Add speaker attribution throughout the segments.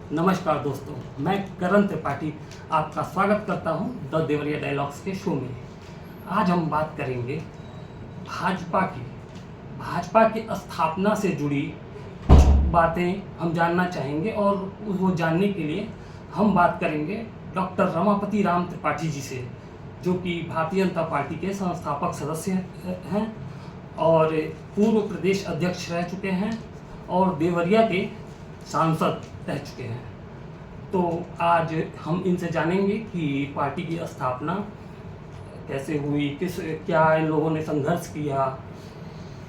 Speaker 1: नमस्कार दोस्तों, मैं करण त्रिपाठी आपका स्वागत करता हूं द देवरिया डायलॉग्स के शो में। आज हम बात करेंगे भाजपा की स्थापना से जुड़ी कुछ बातें हम जानना चाहेंगे और वो जानने के लिए हम बात करेंगे डॉक्टर रमापति राम त्रिपाठी जी से, जो कि भारतीय जनता पार्टी के संस्थापक सदस्य हैं और पूर्व प्रदेश अध्यक्ष रह चुके हैं और देवरिया के सांसद रह चुके हैं। तो आज हम इनसे जानेंगे कि पार्टी की स्थापना कैसे हुई, क्या इन लोगों ने संघर्ष किया,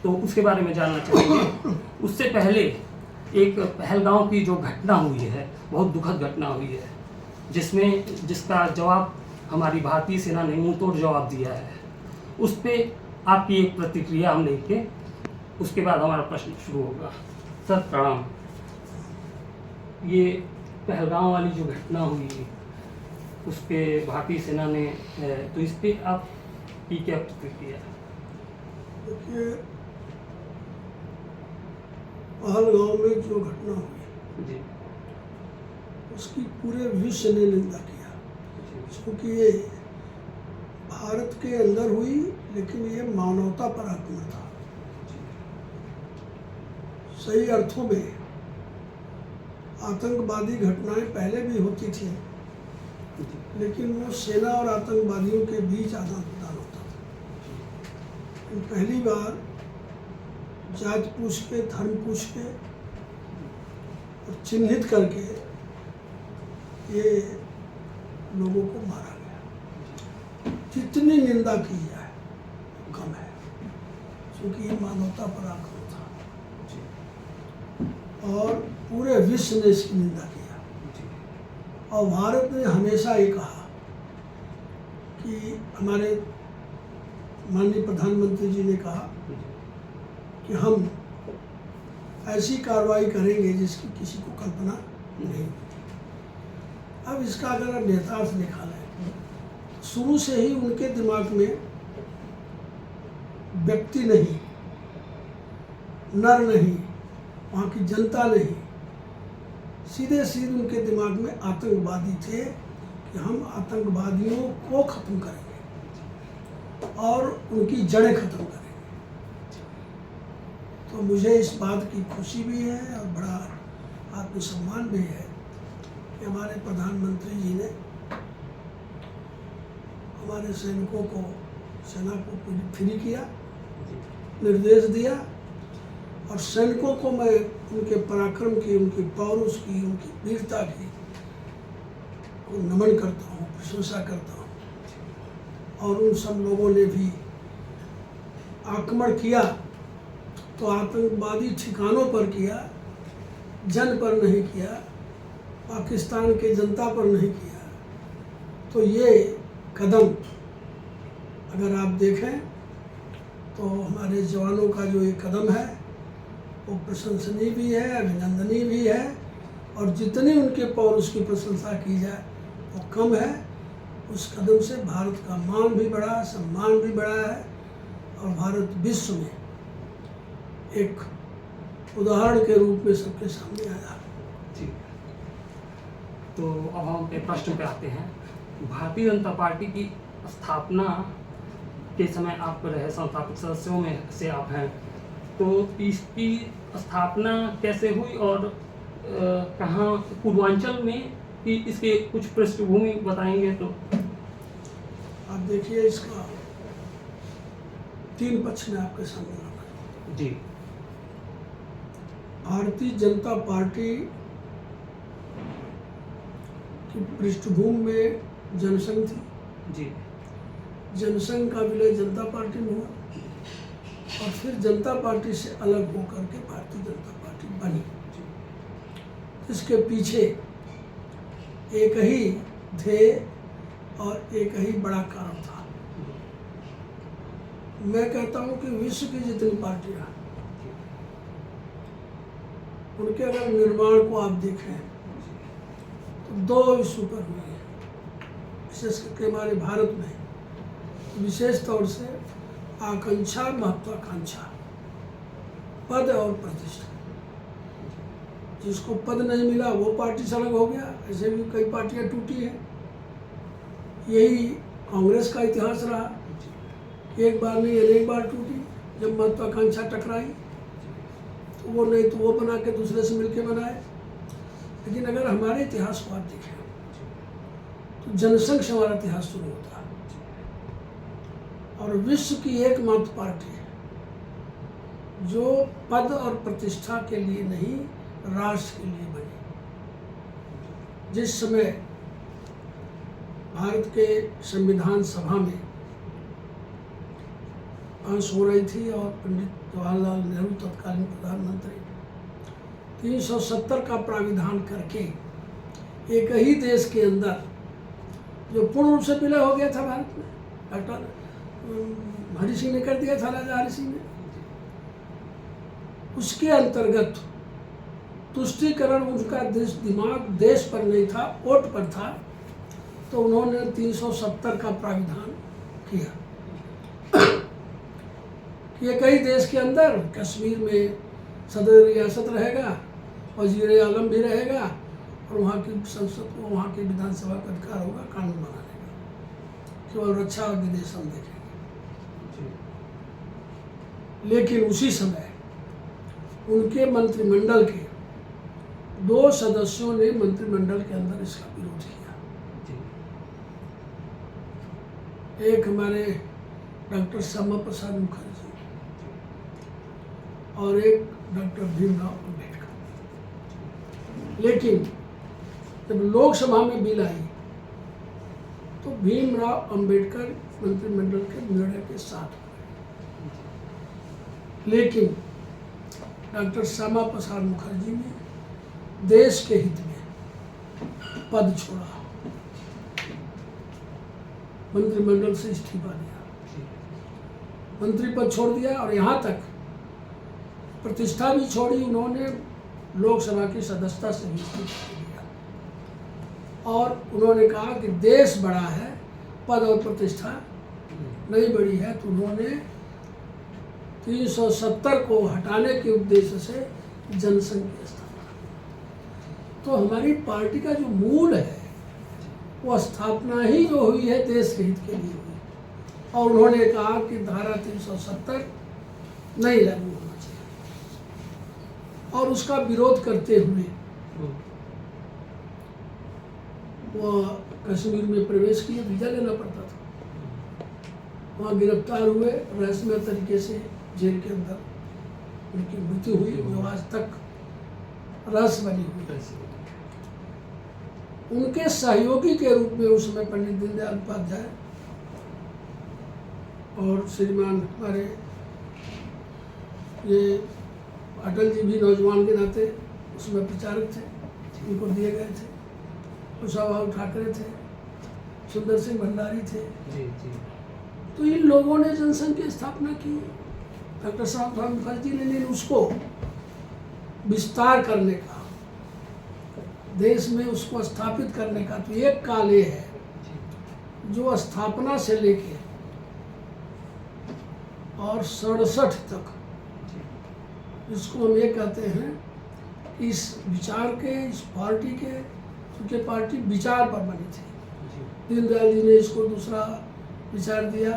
Speaker 1: तो उसके बारे में जानना चाहेंगे। उससे पहले एक पहलगांव की जो घटना हुई है, बहुत दुखद घटना हुई है, जिसका जवाब हमारी भारतीय सेना ने मुंहतोड़ जवाब दिया है। उस पर आपकी एक प्रतिक्रिया हम लेंगे, उसके बाद हमारा प्रश्न शुरू होगा। सर प्रणाम। ये पहलगांव वाली जो घटना हुई उस पर भारतीय सेना ने, तो इस पर आपकी क्या प्रतिक्रिया है?
Speaker 2: देखिए, पहलगांव में जो घटना हुई
Speaker 1: जी,
Speaker 2: उसकी पूरे विश्व ने निंदा किया, क्योंकि ये भारत के अंदर हुई, लेकिन ये मानवता पर आक्रमण था। सही अर्थों में आतंकवादी घटनाएं पहले भी होती थी, लेकिन वो सेना और आतंकवादियों के बीच आदान प्रदान होता था। पहली बार जात पूछ के, धर्म पूछ के और चिन्हित करके ये लोगों को मारा गया। जितनी निंदा की जाए कम है, क्योंकि ये मानवता पर आक्रमण था और पूरे विश्व ने इसकी निंदा किया। और भारत ने हमेशा ये कहा कि हमारे माननीय प्रधानमंत्री जी ने कहा कि हम ऐसी कार्रवाई करेंगे जिसकी किसी को कल्पना नहीं होती। अब इसका अगर आप नेतार्थ निकालें, शुरू से ही उनके दिमाग में व्यक्ति नहीं, नर नहीं, वहाँ की जनता नहीं, सीधे सीधे उनके दिमाग में आतंकवादी थे कि हम आतंकवादियों को खत्म करेंगे और उनकी जड़ें खत्म करेंगे। तो मुझे इस बात की खुशी भी है और बड़ा आत्मसम्मान भी है कि हमारे प्रधानमंत्री जी ने हमारे सैनिकों को, सेना को फ्री किया, निर्देश दिया। और सैनिकों को मैं उनके पराक्रम की, उनकी पौरुष की, उनकी वीरता की को नमन करता हूँ, प्रशंसा करता हूँ। और उन सब लोगों ने भी आक्रमण किया तो आतंकवादी ठिकानों पर किया, जन पर नहीं किया, पाकिस्तान के जनता पर नहीं किया। तो ये कदम अगर आप देखें तो हमारे जवानों का जो ये कदम है वो प्रशंसनीय भी है, अभिनंदनीय भी है। और जितनी उनके पौरुष की प्रशंसा की जाए वो कम है। उस कदम से भारत का मान भी बढ़ा, सम्मान भी बढ़ा है और भारत विश्व में एक उदाहरण के रूप में सबके सामने आया।
Speaker 1: ठीक। तो अब हम अपने प्रश्न पे आते हैं। भारतीय जनता पार्टी की स्थापना के समय आप रहे, संस्थापक सदस्यों में से आप हैं, तो इसकी स्थापना कैसे हुई और कहाँ, पूर्वांचल में, कि इसके कुछ पृष्ठभूमि बताएंगे तो?
Speaker 2: आप देखिए, इसका 3 पक्ष में आपके सामने रखा
Speaker 1: जी।
Speaker 2: भारतीय जनता पार्टी की पृष्ठभूमि में जनसंघ थी।
Speaker 1: जी।
Speaker 2: जनसंघ का विलय जनता पार्टी में हुआ और फिर जनता पार्टी से अलग होकर के भारतीय जनता पार्टी बनी। इसके पीछे एक ही ध्येय और एक ही बड़ा कारण था। मैं कहता हूं कि विश्व की जितनी पार्टियां, उनके अगर निर्माण को आप देखें तो 2 इशू पर हुए हैं, विशेष करके हमारे भारत में, विशेष तौर से आकांक्षा, महत्वाकांक्षा, पद और प्रतिष्ठा। जिसको पद नहीं मिला वो पार्टी से अलग हो गया। ऐसे भी कई पार्टियां टूटी हैं। यही कांग्रेस का इतिहास रहा, एक बार नहीं अनेक बार टूटी। जब महत्वाकांक्षा टकराई तो वो नहीं तो वो बना के दूसरे से मिलके बनाए। लेकिन अगर हमारे इतिहास को आप देखें तो जनसंघ से हमारा इतिहास शुरू होता है, और विश्व की एकमात्र पार्टी है जो पद और प्रतिष्ठा के लिए नहीं, राष्ट्र के लिए बनी। जिस समय भारत के संविधान सभा में बहस हो रही थी और पंडित जवाहरलाल नेहरू तत्कालीन प्रधानमंत्री 370 का प्राविधान करके एक ही देश के अंदर जो पूर्ण रूप से विलय हो गया था भारत में, डॉक्टर हरि सिंह ने कर दिया था, राजा हरि सिंह ने, उसके अंतर्गत तुष्टीकरण उनका दिमाग देश पर नहीं था, वोट पर था, तो उन्होंने 370 का प्राविधान किया कि एक ही देश के अंदर कश्मीर में सदर रियासत रहेगा, वजीर आलम भी रहेगा, और वहाँ की संसद को, वहाँ की विधानसभा का अधिकार होगा कानून बनाने का, केवल रक्षा और विदेश हम देखेंगे। लेकिन उसी समय उनके मंत्रिमंडल के 2 सदस्यों ने मंत्रिमंडल के अंदर इसका विरोध किया। एक हमारे डॉक्टर श्यामा प्रसाद मुखर्जी और एक डॉक्टर भीमराव अम्बेडकर। लेकिन जब लोकसभा में बिल आई तो भीमराव अम्बेडकर मंत्रिमंडल के निर्णय के साथ हुए, लेकिन डॉक्टर श्यामा प्रसाद मुखर्जी ने देश के हित में पद छोड़ा, मंत्रिमंडल से इस्तीफा दिया, मंत्री पद छोड़ दिया, और यहाँ तक प्रतिष्ठा भी छोड़ी। उन्होंने लोकसभा की सदस्यता से भी इस्तीफा दिया और उन्होंने कहा कि देश बड़ा है, पद और प्रतिष्ठा नहीं बड़ी है, तो उन्होंने 370 को हटाने के उद्देश्य से जनसंघ की स्थापना। तो हमारी पार्टी का जो मूल है वो स्थापना ही जो हुई है देश के हित के लिए हुई, और उन्होंने कहा कि धारा 370 नहीं लागू होना चाहिए, और उसका विरोध करते हुए वो कश्मीर में प्रवेश किए, वीजा लेना पड़ता था, वहाँ गिरफ्तार हुए, रहस्यमय तरीके से जेल के अंदर उनकी मृत्यु हुई, जो आज तक रहस्य बनी हुई। उनके सहयोगी के रूप में उस समय पंडित दीनदयाल उपाध्याय और श्रीमान हमारे ये अटल जी भी नौजवान के नाते उसमें प्रचारक थे, उनको दिए गए थे। कुशाभाऊ ठाकरे थे, सुंदर सिंह भंडारी थे। तो इन लोगों ने जनसंघ की स्थापना की, डॉक्टर श्यामा प्रसाद मुखर्जी ने, लेकिन उसको विस्तार करने का, देश में उसको स्थापित करने का तो एक काल ये है जो स्थापना से लेके और 67 तक, जिसको हम ये कहते हैं, इस विचार के, इस पार्टी के, क्योंकि पार्टी विचार पर बनी थी। दीनदयाल जी ने इसको दूसरा विचार दिया,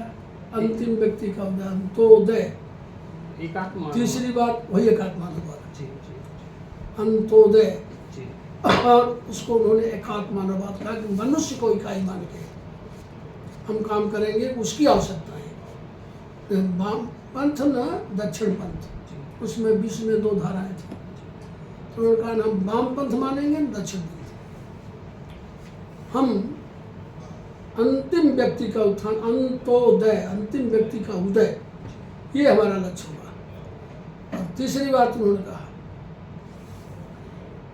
Speaker 2: अंतिम व्यक्ति का उदय, अंत्योदय। तीसरी बात वही एकात्मानुवाद, अंत्योदय, और उसको उन्होंने एकात्मानुवाद कहा कि मनुष्य को इकाई मान के हम काम करेंगे, उसकी आवश्यकता है। वाम पंथ न दक्षिण पंथ, उसमें विश्व में 2 धाराएं थी, तो उन्होंने कहा हम वाम पंथ मानेंगे न दक्षिण पंथ। हम अंतिम व्यक्ति का उत्थान, अंत्योदय, अंतिम व्यक्ति का उदय, ये हमारा लक्ष्य होगा। और तीसरी बात उन्होंने कहा,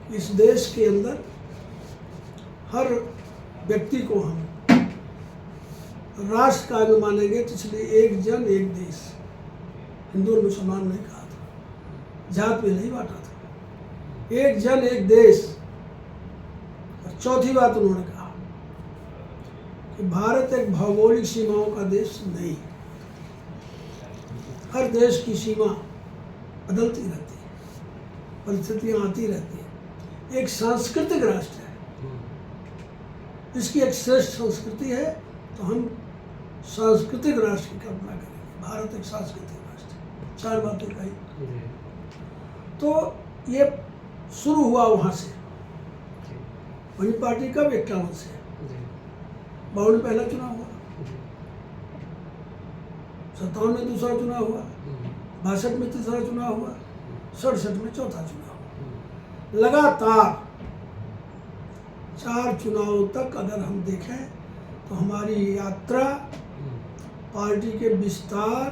Speaker 2: इस देश के अंदर हर व्यक्ति को हम राष्ट्र का अंग मानेंगे, तो इसलिए एक जन एक देश, हिंदू और मुसलमान ने कहा था, जात में नहीं बांटा था, एक जन एक देश। और चौथी बात उन्होंने कहा कि भारत एक भौगोलिक सीमाओं का देश नहीं है, हर देश की सीमा बदलती रहती है, परिस्थितियाँ आती रहती हैं, एक सांस्कृतिक राष्ट्र है, इसकी एक श्रेष्ठ संस्कृति है, तो हम सांस्कृतिक राष्ट्र की कल्पना करेंगे। भारत एक सांस्कृतिक राष्ट्र है, 4 बातें कही। तो ये शुरू हुआ वहाँ से। वही पार्टी कब 51 से, 52 में पहला चुनाव हुआ, 57 में दूसरा चुनाव हुआ, 62 में तीसरा चुनाव हुआ, 67 में चौथा चुनाव हुआ। लगातार 4 चुनावों तक अगर हम देखें तो हमारी यात्रा पार्टी के विस्तार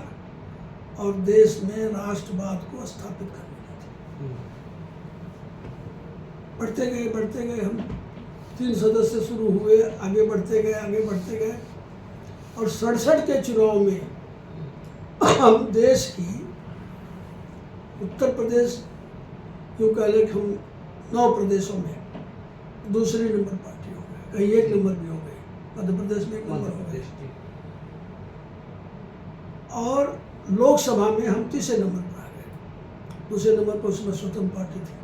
Speaker 2: और देश में राष्ट्रवाद को स्थापित करने की थी। बढ़ते गए हम 3 सदस्य शुरू हुए, आगे बढ़ते गए और 67 के चुनाव में हम देश की उत्तर प्रदेश, यूँ कह लें कि हम 9 प्रदेशों में दूसरी नंबर पार्टी हो गए, कहीं 1 नंबर भी हो गए, मध्य प्रदेश में 1 नंबर हो गए, और लोकसभा में हम तीसरे नंबर पर आ गए। दूसरे नंबर पर उसमें स्वतंत्र पार्टी थी,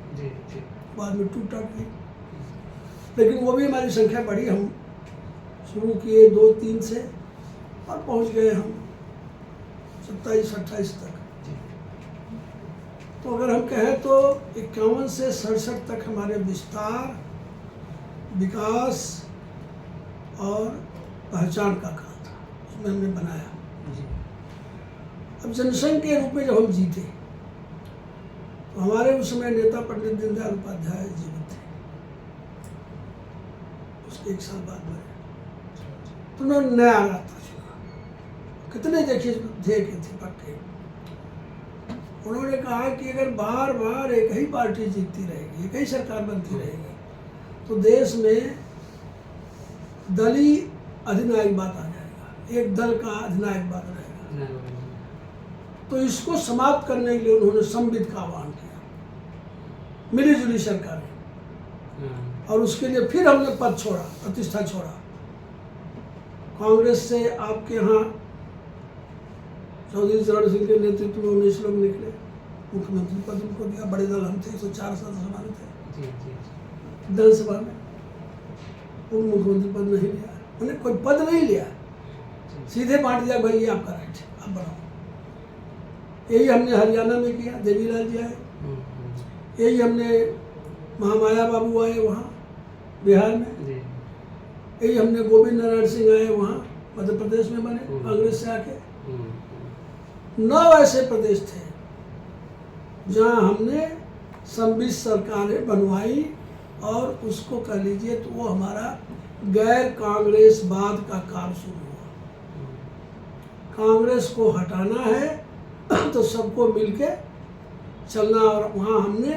Speaker 2: बाद में टूट गई, लेकिन वो भी हमारी संख्या बढ़ी। हम शुरू किए 2-3 से और पहुंच गए हम 27-28 तक। तो अगर हम कहें तो 51 से 67 तक हमारे विस्तार, विकास और पहचान का काल था, उसमें हमने बनाया। अब जनसंघ के रूप में जब हम जीते तो हमारे उस समय नेता पंडित दीनदयाल उपाध्याय जीवित थे, उसके 1 साल बाद मरे। तो उन्होंने नया रास्ता चुना, कितने देखिए ध्येय के थे पक्के। उन्होंने कहा कि अगर बार बार एक ही पार्टी जीतती रहेगी, एक ही सरकार बनती रहेगी, तो देश में दलीय अधिनायकवाद आ जाएगा, एक दल का अधिनायकवाद रहेगा। तो इसको समाप्त करने के लिए उन्होंने संविद का आह्वान किया, मिलीजुली सरकारें, और उसके लिए फिर हमने पद छोड़ा, प्रतिष्ठा छोड़ा। कांग्रेस से आपके यहाँ चौधरी चरण सिंह के नेतृत्व में 19 लोग निकले, मुख्यमंत्री पद उनको दिया। बड़े दल हम थे, 104 सदस्य हमारे थे विधानसभा में, उन मुख्यमंत्री पद नहीं लिया, उन्हें कोई पद नहीं लिया, सीधे बांट दिया, भाई ये आपका राइट है, आप बढ़ाओ। यही हमने हरियाणा में किया, देवीलाल जी आए, यही हमने महामाया बाबू आए वहाँ बिहार में, यही हमने गोविंद नारायण सिंह आए वहाँ मध्य प्रदेश में बने कांग्रेस से आके। 9 ऐसे प्रदेश थे जहाँ हमने संविद सरकारें बनवाई, और उसको कह लीजिए तो वो हमारा गैर कांग्रेसवाद का काल शुरू हुआ। कांग्रेस को हटाना है तो सबको मिलके चलना, और वहाँ हमने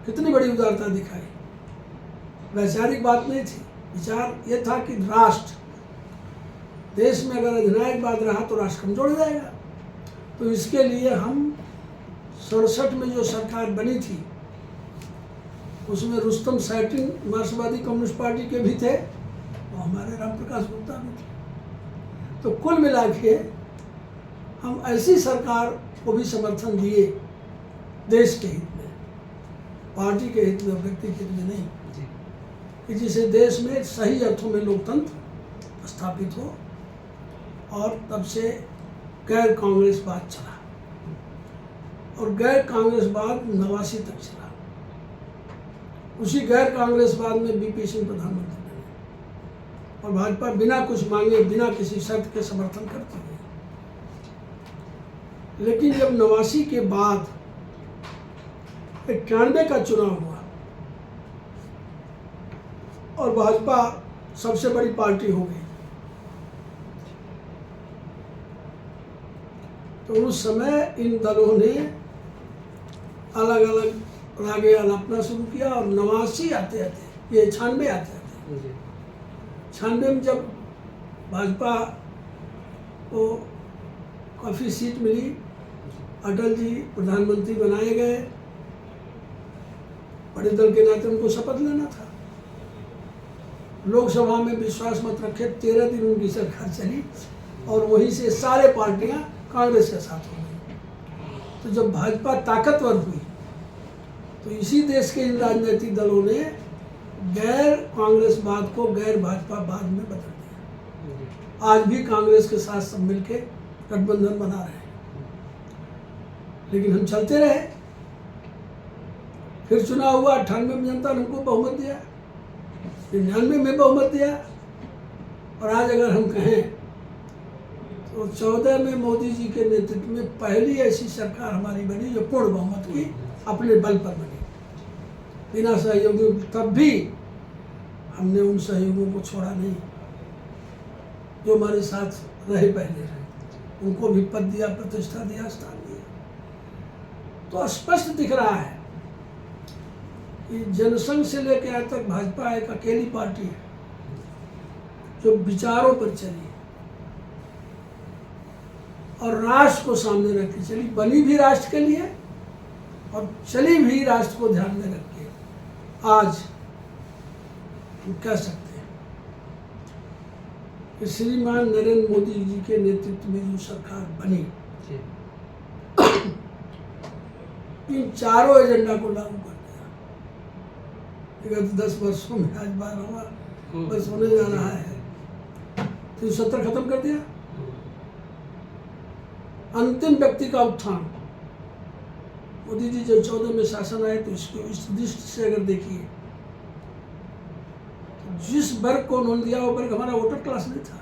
Speaker 2: कितनी बड़ी उदारता दिखाई। वैचारिक बात नहीं थी, विचार ये था कि राष्ट्र, देश में अगर अधिनायकवाद रहा तो राष्ट्र कमजोर हो जाएगा। तो इसके लिए हम 67 में जो सरकार बनी थी उसमें रुस्तम सैटिन मार्क्सवादी कम्युनिस्ट पार्टी के भी थे, और हमारे राम प्रकाश गुप्ता भी थे। तो कुल मिला के हम ऐसी सरकार को भी समर्थन दिए, देश के हित में, पार्टी के हित में, व्यक्ति के हित में नहीं, कि जिसे देश में सही अर्थों में लोकतंत्र स्थापित हो। और तब से गैर कांग्रेसवाद चला, और गैर कांग्रेसवाद 89 तक चला। उसी गैर कांग्रेसवाद में बीपी सिंह प्रधानमंत्री बने, और भाजपा बिना कुछ मांगे, बिना किसी शर्त के समर्थन करती है। लेकिन जब 89 के बाद 91 का चुनाव हुआ और भाजपा सबसे बड़ी पार्टी हो गई, तो उस समय इन दलों ने अलग अलग रागे आलापना शुरू किया। और 89 आते आते, ये 96 आते आते, 96 में जब भाजपा को काफ़ी सीट मिली, अटल जी प्रधानमंत्री बनाए गए, बड़े दल के नाते उनको शपथ लेना था। लोकसभा में विश्वास मत रखे, 13 दिन उनकी सरकार चली, और वहीं से सारे पार्टियां कांग्रेस के साथ हो गई। तो जब भाजपा ताकतवर हुई तो इसी देश के इन राजनीतिक दलों ने गैर कांग्रेसवाद को गैर भाजपावाद में बदल दिया। आज भी कांग्रेस के साथ सब मिलके गठबंधन बना रहे हैं, लेकिन हम चलते रहे। फिर चुनाव हुआ, 98 में जनता ने हमको बहुमत दिया, 99 में बहुमत दिया, और आज अगर हम कहें तो 14 में मोदी जी के नेतृत्व में पहली ऐसी सरकार हमारी बनी जो पूर्ण बहुमत की अपने बल पर बनी, बिना सहयोगियों। तब भी हमने उन सहयोगियों को छोड़ा नहीं जो हमारे साथ रहे पहले, उनको भी पद दिया, प्रतिष्ठा दिया, स्थान दिया। तो स्पष्ट दिख रहा है कि जनसंघ से लेकर आज तक भाजपा एक अकेली पार्टी है जो विचारों पर चली और राष्ट्र को सामने रख के चली। बनी भी राष्ट्र के लिए और चली भी राष्ट्र को ध्यान में रख के। आज हम कह सकते हैं कि श्रीमान नरेंद्र मोदी जी के नेतृत्व में जो सरकार बनी, इन चारों एजेंडा को लागू कर दिया। विगत 10 वर्षों में आज 12वां वर्ष होने जा रहा है, 370 खत्म कर दिया। अंतिम व्यक्ति का उत्थान, मोदी जी जब 14 में शासन आए तो इसको इस दृष्टि से अगर देखिए तो जिस वर्ग को उन्होंने दिया वो वर्ग हमारा वोटर क्लास नहीं था।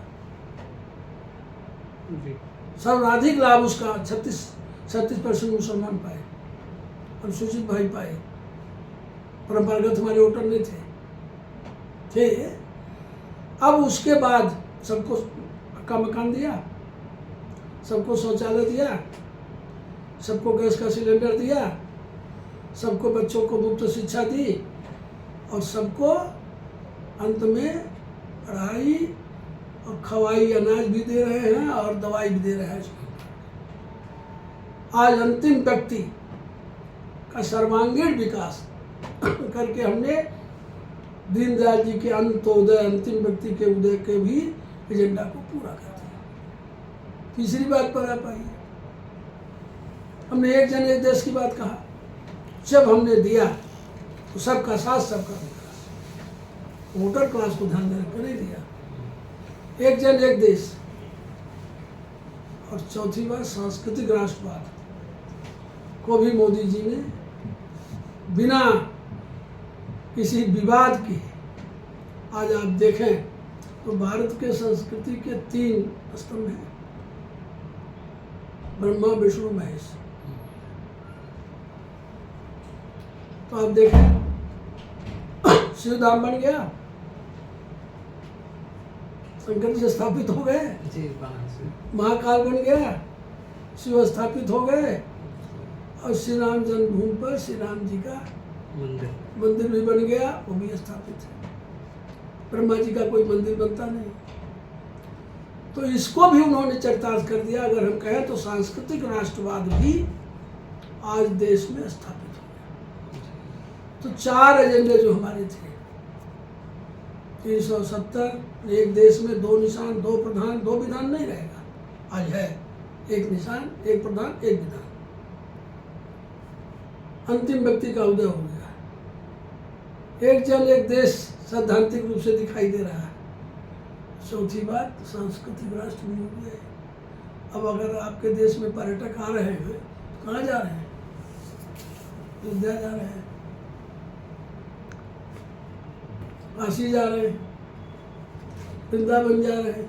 Speaker 2: सर्वाधिक लाभ उसका 36% मुसलमान पाए, अनुसूचित भाई पाए, परंपरागत हमारे वोटर नहीं थे। अब उसके बाद सबको पक्का मकान दिया, सबको शौचालय दिया, सबको गैस का सिलेंडर दिया, सबको बच्चों को मुफ्त शिक्षा दी, और सबको अंत में पढ़ाई और खवाई अनाज भी दे रहे हैं और दवाई भी दे रहे हैं। आज अंतिम व्यक्ति का सर्वांगीण विकास करके हमने दीनदयाल जी के अंत्योदय, अंतिम व्यक्ति के उदय के भी एजेंडा को पूरा कर दिया। तीसरी बात पर आ पाई, हमने एक जन एक देश की बात कहा। जब हमने दिया तो सबका साथ सबका विकास, वोटर क्लास को ध्यान में रखकर नहीं दिया। एक जन एक देश, और चौथी बात सांस्कृतिक राष्ट्रवाद को भी मोदी जी ने बिना किसी विवाद के, आज आप देखें तो भारत के संस्कृति के 3 स्तंभ हैं, ब्रह्मा विष्णु महेश। तो आप देखें शिव धाम बन गया, शंकर जी स्थापित हो गए, महाकाल बन गया, शिव स्थापित हो गए, और श्री राम जन्मभूमि पर श्री राम जी का मंदिर भी बन गया, वो भी स्थापित है। ब्रह्मा जी का कोई मंदिर बनता नहीं, तो इसको भी उन्होंने चरितार्थ कर दिया। अगर हम कहें तो सांस्कृतिक राष्ट्रवाद भी आज देश में स्थापित हो गया। तो 4 एजेंडे जो हमारे थे, 370, एक देश में 2 निशान 2 प्रधान 2 विधान नहीं रहेगा, आज है 1 निशान 1 प्रधान 1 विधान। अंतिम व्यक्ति का उदय हो गया। एक जन एक देश सैद्धांतिक रूप से दिखाई दे रहा है। चौथी बात सांस्कृतिक राष्ट्र भी हो गया है। अब अगर आपके देश में पर्यटक आ रहे हैं तो कहाँ जा रहे हैं? अयोध्या जा रहे हैं, काशी जा रहे हैं, वृंदावन जा रहे हैं।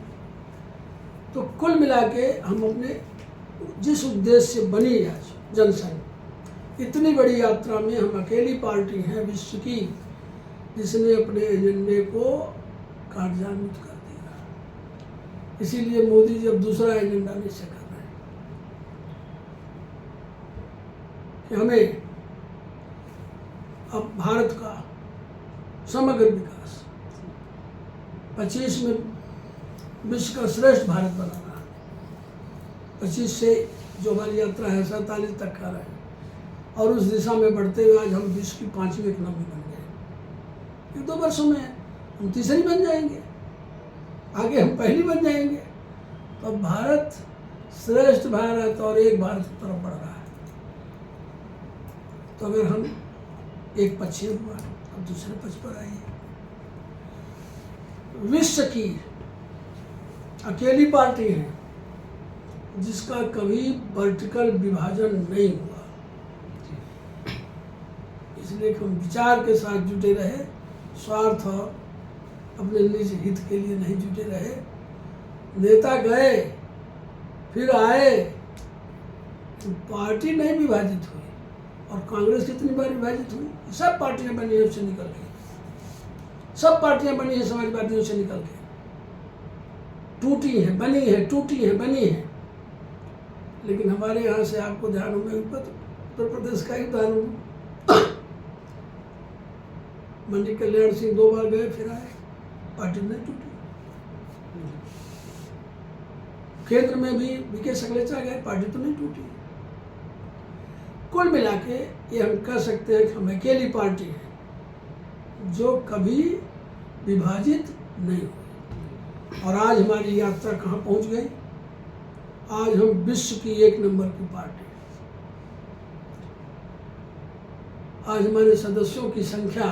Speaker 2: तो कुल मिला के हम अपने जिस उद्देश्य से बनी आज जनसंघ, इतनी बड़ी यात्रा में हम अकेली पार्टी हैं विश्व की जिसने अपने एजेंडे को कार्यान्वित कर दिया। इसीलिए मोदी जी अब दूसरा एजेंडा निश्चय कर रहे हैं कि हमें अब भारत का समग्र विकास, 25 में विश्व का श्रेष्ठ भारत बनाना, 25 से जो हमारी यात्रा है 47 तक का रहे, और उस दिशा में बढ़ते हुए आज हम विश्व की 5वीं इकोनॉमी बन गए। 1-2 वर्षों में हम तीसरी बन जाएंगे, आगे हम पहली बन जाएंगे। तो भारत श्रेष्ठ भारत और एक भारत की तरफ बढ़ रहा है। तो अगर हम एक पश्चिम हुआ, अब दूसरे पक्ष पर आई है। विश्व की अकेली पार्टी है जिसका कभी वर्टिकल विभाजन नहीं हुआ। इसलिए हम विचार के साथ जुटे रहे, स्वार्थ और अपने निज हित के लिए नहीं जुटे रहे। नेता गए फिर आए, पार्टी नहीं विभाजित हुई। और कांग्रेस कितनी बार विभाजित हुई? सब पार्टियां बनी है उससे निकल के, सब पार्टियां बनी है समाजवादियों से निकल के, टूटी है, बनी है, टूटी है, बनी है। लेकिन हमारे यहाँ से आपको ध्यान होगा, उत्तर प्रदेश का ही उदाहरण हूँ। मंडी कल्याण सिंह 2 बार गए फिर आए, पार्टी नहीं टूटी। केंद्र में भी वीके सकलेचा गए, पार्टी तो नहीं टूटी। कुल मिला के ये हम कह सकते हैं कि हम अकेली पार्टी है जो कभी विभाजित नहीं हुई। और आज हमारी यात्रा कहाँ पहुँच गई? आज हम विश्व की 1 नंबर की पार्टी। आज हमारे सदस्यों की संख्या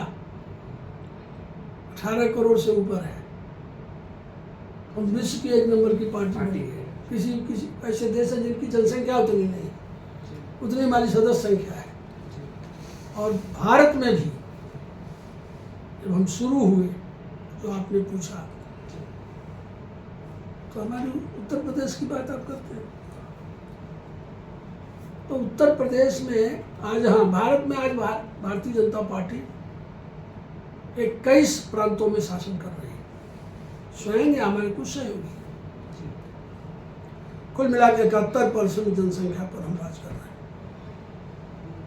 Speaker 2: 18 करोड़ से ऊपर है। हम विश्व की 1 नंबर की पार्टी है। किसी ऐसे देश है जिनकी जनसंख्या उतनी नहीं, उतनी हमारी सदस्य संख्या है। और भारत में भी जब हम शुरू हुए, तो आपने पूछा, तो हमारी उत्तर प्रदेश की बात आप करते हैं। तो उत्तर प्रदेश में आज, हाँ, भारत में आज भारतीय जनता पार्टी 21 प्रांतों में शासन कर रही है, स्वयं या हमारे कुछ सहयोगी। कुल मिला के 71% जनसंख्या पर हम राज कर रहे हैं।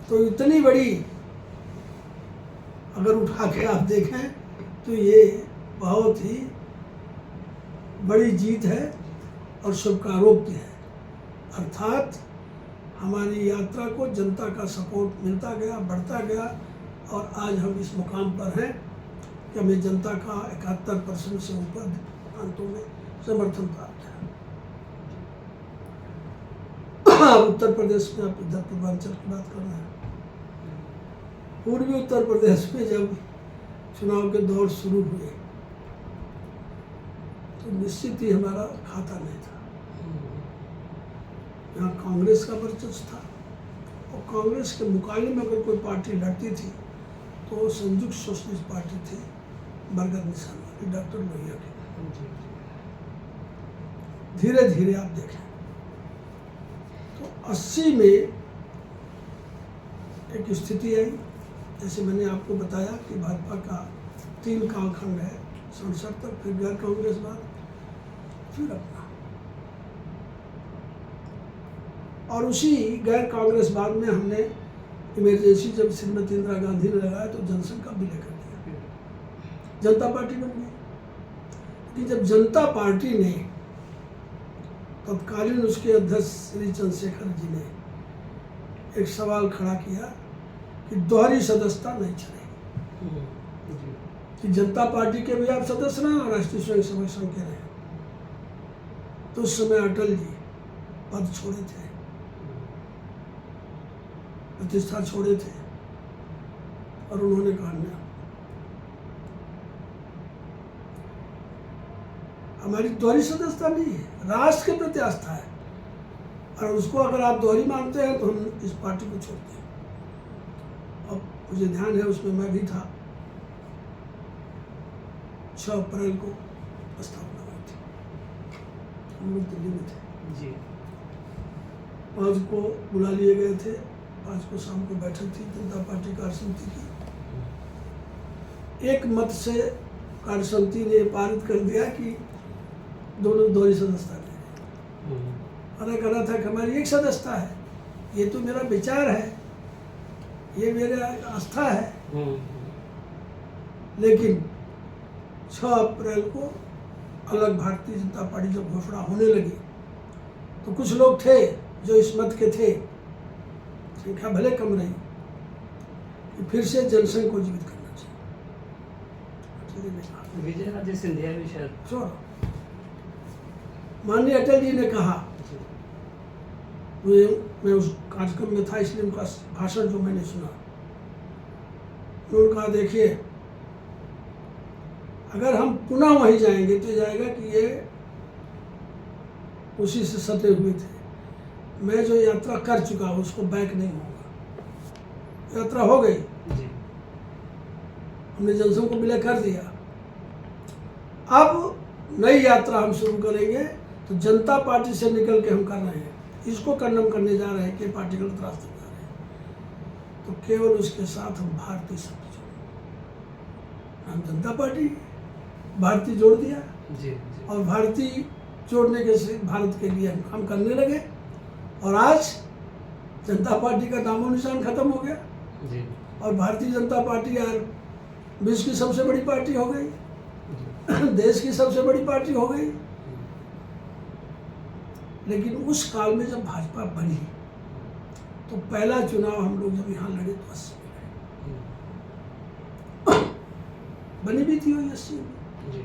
Speaker 2: तो इतनी बड़ी अगर उठा के आप देखें तो ये बहुत ही बड़ी जीत है और शुभकारोक्ति है। अर्थात हमारी यात्रा को जनता का सपोर्ट मिलता गया, बढ़ता गया, और आज हम इस मुकाम पर हैं कि हमें जनता का 71% से ऊपर प्रांतों में समर्थन प्राप्त है। उत्तर प्रदेश में आप इधर पूर्वांचल की बात कर रहे हैं। पूर्वी उत्तर प्रदेश में जब चुनाव के दौर शुरू हुए तो निश्चित ही हमारा खाता नहीं था। यहाँ कांग्रेस का वर्चस्व था, और कांग्रेस के मुकाबले में अगर कोई पार्टी लड़ती थी तो संयुक्त सोशलिस्ट पार्टी थी, बरगद निशान वाली, डॉक्टर लोहिया की। धीरे धीरे आप देखें तो 80 में एक स्थिति आई, जैसे मैंने आपको बताया कि भाजपा का 3 कालखंड है, 67 तक, फिर गैर कांग्रेसवाद, फिर अपना। और उसी गैर कांग्रेसवाद में हमने इमरजेंसी जब श्रीमती इंदिरा गांधी ने लगाया तो जनसंघ का विलय कर दिया, जनता पार्टी बन गई। कि जब जनता पार्टी ने, तत्कालीन उसके अध्यक्ष श्री चंद्रशेखर जी ने एक सवाल खड़ा किया कि दोहरी सदस्यता नहीं चलेगी, कि जनता पार्टी के भी आप सदस्य रहे और राष्ट्रीय स्वयंसेवक संघ के रहे। तो उस समय अटल जी पद छोड़े थे, प्रतिष्ठा छोड़े थे, और उन्होंने कहा ना, हमारी दोहरी सदस्यता नहीं है, राष्ट्र के प्रति आस्था है, और उसको अगर आप दोहरी मानते हैं तो हम इस पार्टी को छोड़ते हैं। अब मुझे ध्यान है उसमें मैं भी था। 6 अप्रैल को स्थापना हुई थी, हम लोग दिल्ली में थे जी। 5 को बुला लिए गए थे, 5 को शाम को बैठक थी जनता पार्टी कार्यसमिति की। एक मत से कार्यसमिति ने पारित कर दिया कि दोनों दोहरी सदस्यता लें। और कह रहा था कि हमारी एक सदस्यता है, ये तो मेरा विचार है, ये मेरा आस्था है। लेकिन 6 अप्रैल को अलग भारतीय जनता पार्टी जब घोषणा होने लगी तो कुछ लोग थे जो इस मत के थे, संख्या भले कम रही, कि फिर से जनसंघ को जीवित करना चाहिए।
Speaker 1: विजय राजे सिंधिया भी शायद,
Speaker 2: माननीय अटल जी ने कहा, मैं उस कार्यक्रम में था इसलिए उनका भाषण जो मैंने सुना, उन्होंने कहा देखिए, अगर हम पुनः वहीं जाएंगे तो जाएगा कि ये उसी से सटे हुए थे। मैं जो यात्रा कर चुका हूँ उसको बैक नहीं होगा। यात्रा हो गई,
Speaker 1: जी,
Speaker 2: हमने जनसंघ को विलय कर दिया। अब नई यात्रा हम शुरू करेंगे तो जनता पार्टी से निकल के हम कर रहे हैं, इसको कंडम करने जा रहे हैं कि पार्टी गलत रास्ते जा रहे हैं। तो केवल उसके साथ हम भारतीय शब्द जोड़े, हम जनता पार्टी भारतीय जोड़ दिया
Speaker 1: जी, जी,
Speaker 2: और भारतीय जोड़ने के से भारत के लिए हम करने लगे। और आज जनता पार्टी का नामो निशान खत्म हो गया
Speaker 1: जी,
Speaker 2: और भारतीय जनता पार्टी यार विश्व की सबसे बड़ी पार्टी हो गई, देश की सबसे बड़ी पार्टी हो गई। लेकिन उस काल में जब भाजपा बनी तो पहला चुनाव हम लोग जब यहाँ लड़े तो 80 में लड़े, बनी भी थी वही 80 में।
Speaker 1: जी,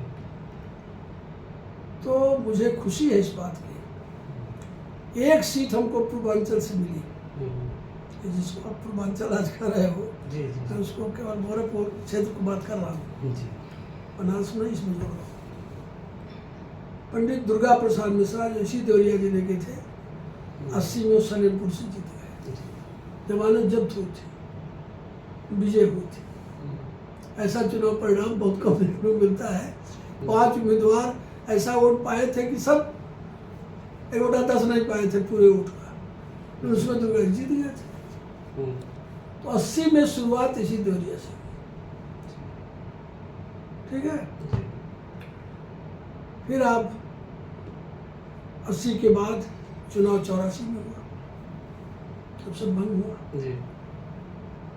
Speaker 2: तो मुझे खुशी है इस बात की, एक सीट हमको पूर्वांचल से मिली, जिसको आप पूर्वांचल आज कर रहे हो।
Speaker 1: जी, जी,
Speaker 2: मैं उसको केवल गोरखपुर क्षेत्र को बात कर रहा हूँ,
Speaker 1: जी,
Speaker 2: बनारस नहीं इसमें जोड़ रहा हूँ। पंडित दुर्गा प्रसाद मिश्रा जो इसी देवरिया जिले के थे, 80 में सलेमपुर से जीत गए। जमानत जब्त हुई थी, विजय हुई थी। ऐसा चुनाव परिणाम बहुत कम देखने को मिलता है। 5 उम्मीदवार ऐसा वोट पाए थे कि सब 1/10 नहीं पाए थे पूरे वोट का, उसमें दुर्गा जीत गए थे। तो 80 में शुरुआत इसी देवरिया से, ठीक है। फिर आप 80 के बाद चुनाव 84 में हुआ, तब सब भंग हुआ।
Speaker 1: जी,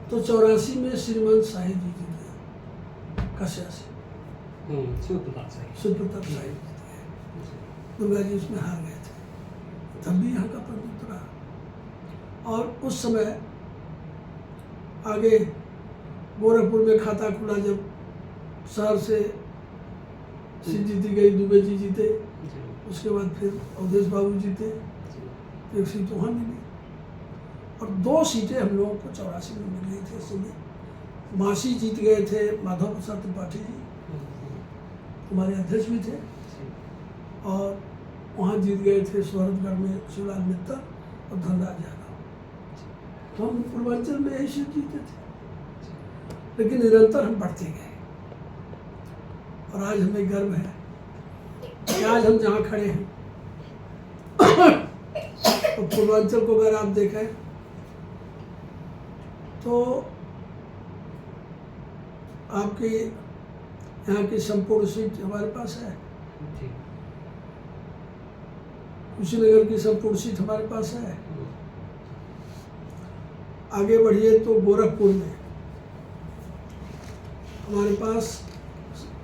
Speaker 2: तो 84 में श्रीमान शाही जी जीत गए कस्या से,
Speaker 1: सुप्रताप शाही।
Speaker 2: सुप्रताप शाही जीत गए, दुर्गा जी उसमें हार गए थे, तब भी यहाँ का प्रतिनिधित्व रहा। और उस समय आगे गोरखपुर में खाता खुला, जब शहर से सीट जीती गई, दुबे जी जीते, उसके बाद फिर अवधेश बाबू जीते, एक सीट वहाँ मिली और 2 सीटें हम लोगों को 84 में मिल गई थी। इस समय मासी जीत गए थे, माधव प्रसाद त्रिपाठी जी हमारे अध्यक्ष भी थे, और वहाँ जीत गए थे स्वरतगढ़ में शिवलाल मित्तल और धनराज यादव। तो हम पूर्वांचल में यही सीट जीते थे, लेकिन निरंतर हम बढ़ते गए। और आज हमें गर्व है कि आज हम जहाँ खड़े हैं तो पूर्वांचल को अगर आप देखें तो आपकी यहाँ की संपूर्ण सीट हमारे पास है, कुशीनगर की संपूर्ण सीट हमारे पास है। आगे बढ़िए तो गोरखपुर में हमारे पास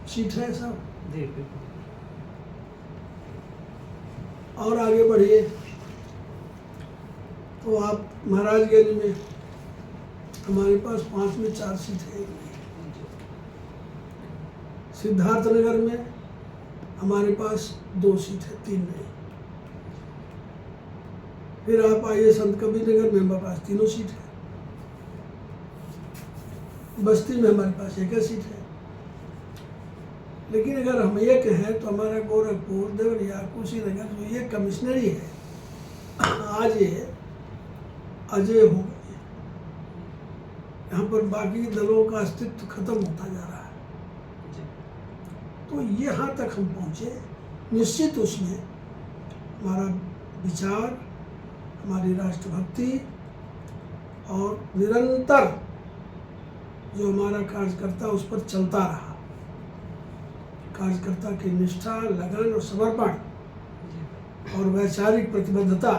Speaker 2: सीट है सब,
Speaker 1: जी, बिल्कुल।
Speaker 2: और आगे बढ़िए तो आप महाराजगंज में हमारे पास 5 में 4 सीट है। सिद्धार्थनगर में हमारे पास 2 सीट है, 3 नहीं। फिर आप आइए संत कबीर नगर में हमारे पास 3 सीट है। बस्ती में हमारे पास 1 सीट है। लेकिन अगर हम ये कहें तो हमारा गोरखपुर, देवरिया, कुशीनगर जो ये कमिश्नरी है, आज ये अजय हो गई। यहाँ पर बाकी दलों का अस्तित्व खत्म होता जा रहा है। तो यहाँ तक हम पहुँचे, निश्चित उसमें हमारा विचार, हमारी राष्ट्रभक्ति और निरंतर जो हमारा कार्यकर्ता उस पर चलता रहा, कार्यकर्ता की निष्ठा, लगन और समर्पण और वैचारिक प्रतिबद्धता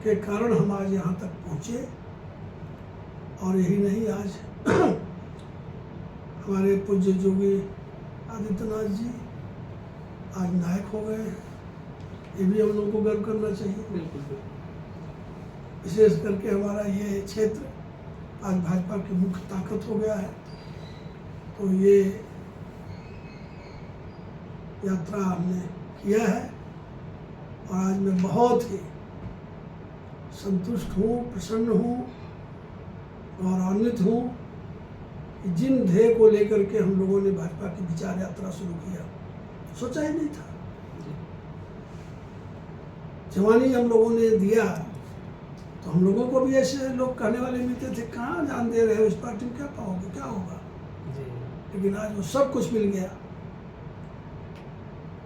Speaker 2: के कारण हम आज यहाँ तक पहुँचे। और यही नहीं, आज हमारे पूज्य योगी आदित्यनाथ जी आज नायक हो गए हैं, ये भी हम लोगों को गर्व करना चाहिए।
Speaker 1: बिल्कुल।
Speaker 2: विशेष करके हमारा ये क्षेत्र आज भाजपा की मुख्य ताकत हो गया है। तो ये यात्रा हमने किया है और आज मैं बहुत ही संतुष्ट हूँ, प्रसन्न हूँ, गौरवान्वित हूँ कि जिन ध्येय को लेकर के हम लोगों ने भाजपा की विचार यात्रा शुरू किया, सोचा ही नहीं था। जवानी हम लोगों ने दिया तो हम लोगों को भी ऐसे लोग कहने वाले मिलते थे, कहाँ जान दे रहे हो, इस पार्टी में क्या पाओगे, क्या होगा। लेकिन आज वो सब कुछ मिल गया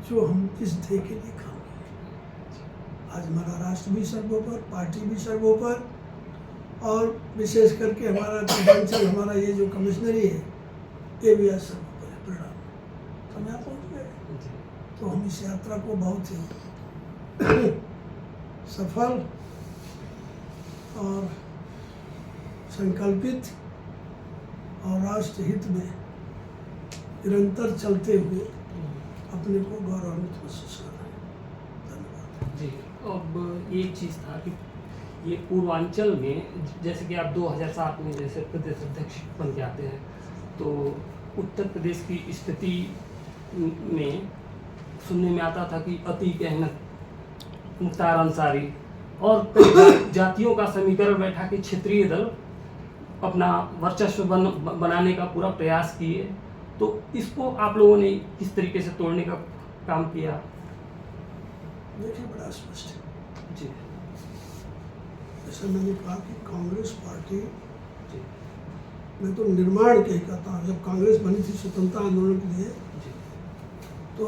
Speaker 2: जो हम इस ध्येय के लिए काम करें। आज हमारा राष्ट्र भी सर्वोपर, पार्टी भी सर्वोपर, और विशेष करके हमारा पूर्वांचल, हमारा ये जो कमिश्नरी है, ये भी आज सर्वोपर है। परिणाम तो हम यहाँ पहुँच गए। तो हम इस यात्रा को बहुत ही सफल और संकल्पित और राष्ट्र हित में निरंतर चलते हुए अपने को गौरवान्वित महसूस कर रहे हैं। धन्यवाद
Speaker 1: जी। अब एक चीज़ था कि ये पूर्वांचल में, जैसे कि आप 2007 में जैसे प्रदेश अध्यक्ष बन के आते हैं, तो उत्तर प्रदेश की स्थिति में सुनने में आता था कि अतीक अहमद, मुख्तार अंसारी और कई जातियों का समीकरण बैठा के क्षेत्रीय दल अपना वर्चस्व बनाने का पूरा प्रयास किए। तो इसको आप लोगों ने किस तरीके से तोड़ने का काम किया?
Speaker 2: देखिए, बड़ा स्पष्ट है
Speaker 1: जी।
Speaker 2: जैसे मैंने कहा कि कांग्रेस पार्टी,
Speaker 1: जी।
Speaker 2: मैं तो निर्माण के ही कहता हूँ, जब कांग्रेस बनी थी स्वतंत्रता आंदोलन के लिए,
Speaker 1: जी।
Speaker 2: तो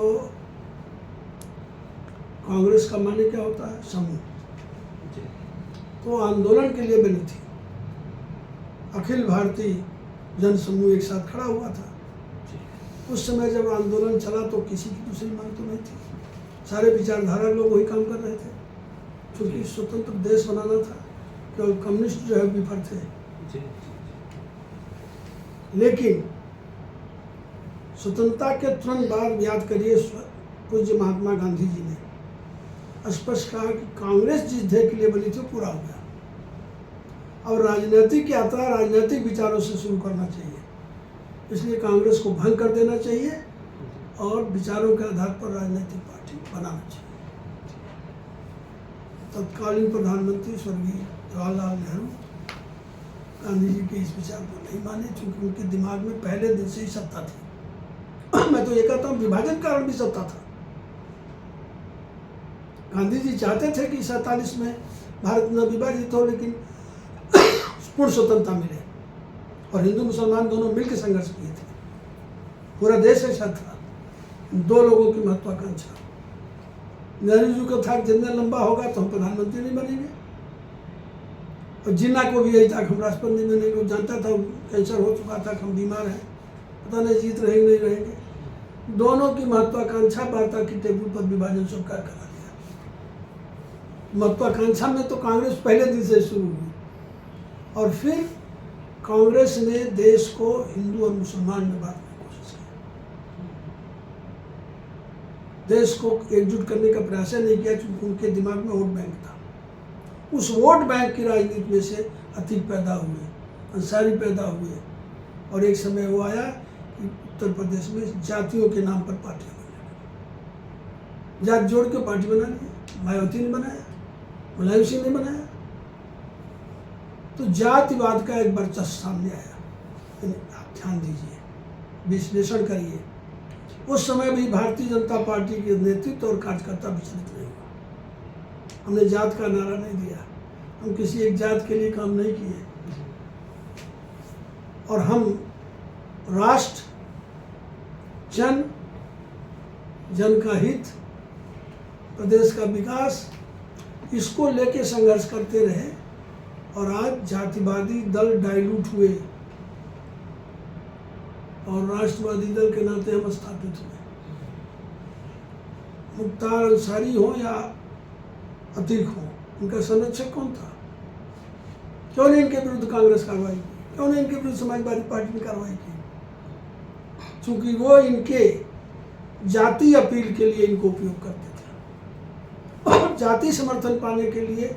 Speaker 2: कांग्रेस का माने क्या होता है, समूह।
Speaker 1: जी।
Speaker 2: तो आंदोलन के लिए बनी थी। अखिल भारतीय जन समूह एक साथ खड़ा हुआ था। उस समय जब आंदोलन चला तो किसी की दूसरी मांग तो नहीं थी, सारे विचारधारा लोग वही काम कर रहे थे। क्योंकि स्वतंत्र देश बनाना था, केवल कम्युनिस्ट जो है विफल थे। लेकिन स्वतंत्रता के तुरंत बाद याद करिए, पूज्य महात्मा गांधी जी ने स्पष्ट कहा कि कांग्रेस जिस ध्येय के लिए बनी थी पूरा हो गया। और राजनीतिक यात्रा राजनीतिक विचारों से शुरू करना चाहिए, इसलिए कांग्रेस को भंग कर देना चाहिए और विचारों के आधार पर राजनीतिक पार्टी बनाना चाहिए। तत्कालीन प्रधानमंत्री स्वर्गीय जवाहरलाल नेहरू गांधी जी के इस विचार को नहीं माने, क्योंकि उनके दिमाग में पहले दिन से ही सत्ता थी। मैं तो ये कहता हूँ, विभाजन के कारण भी सत्ता था। गांधी जी चाहते थे कि 47 में भारत न विभाजित हो, लेकिन पूर्ण स्वतंत्रता मिले, और हिंदू मुसलमान दोनों मिलकर संघर्ष किए थे। पूरा देश ऐसा था, दो लोगों की महत्वाकांक्षा। नेहरू जी को था कि जितना लंबा होगा तो हम प्रधानमंत्री नहीं बनेंगे, और जिन्ना को भी यही था कि हम राष्ट्रपति नहीं बनेंगे। वो जानता था कैंसर हो चुका था, हम बीमार हैं, पता नहीं जीत रहेंगे नहीं रहेंगे। दोनों की महत्वाकांक्षा वार्ता की टेबल पर विभाजन स्वीकार करा दिया। महत्वाकांक्षा में तो कांग्रेस पहले दिन से शुरू हुई, और फिर कांग्रेस ने देश को हिंदू और मुसलमान में बांटने की कोशिश की। देश को एकजुट करने का प्रयास नहीं किया, क्योंकि उनके दिमाग में वोट बैंक था। उस वोट बैंक की राजनीति में से अतीक पैदा हुए, अंसारी पैदा हुए, और एक समय वो आया कि उत्तर प्रदेश में जातियों के नाम पर पार्टियां बनने, जात जोड़ के पार्टी बना ली। मायावती ने बनाया, मुलायम सिंह ने बनाया। तो जातिवाद का एक वर्चस्व सामने आया। आप ध्यान दीजिए, विश्लेषण करिए। उस समय भी भारतीय जनता पार्टी के नेतृत्व और कार्यकर्ता विचलित नहीं हुआ। हमने जात का नारा नहीं दिया, हम किसी एक जात के लिए काम नहीं किए, और हम राष्ट्र, जन का हित, प्रदेश का विकास, इसको लेके संघर्ष करते रहे। और आज जातिवादी दल डाइल्यूट हुए और राष्ट्रवादी दल के नाते हम स्थापित हुए। मुख्तार अंसारी हो या अतीक हो, उनका संरक्षक कौन था? क्यों नहीं इनके विरुद्ध कांग्रेस कार्रवाई की? क्यों नहीं इनके विरुद्ध समाजवादी पार्टी ने कार्रवाई की? क्योंकि वो इनके जाति अपील के लिए इनको उपयोग करते थे, और जाति समर्थन पाने के लिए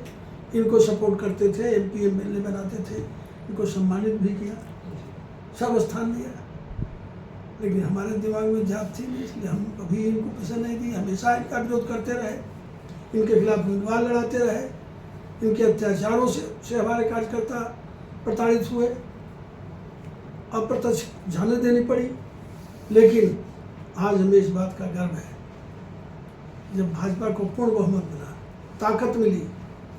Speaker 2: इनको सपोर्ट करते थे, MP MLA बनाते थे, इनको सम्मानित भी किया, सब स्थान दिया। लेकिन हमारे दिमाग में जात थी नहीं, इसलिए हम कभी इनको पसंद नहीं दी। हमेशा इनका विरोध करते रहे, इनके खिलाफ उम्मीदवार लड़ाते रहे। इनके अत्याचारों से हमारे कार्यकर्ता प्रताड़ित हुए। अप्रत्यक्ष जाने देनी पड़ी, लेकिन आज हमें इस बात का गर्व है, जब भाजपा को पूर्ण बहुमत मिला, ताकत मिली,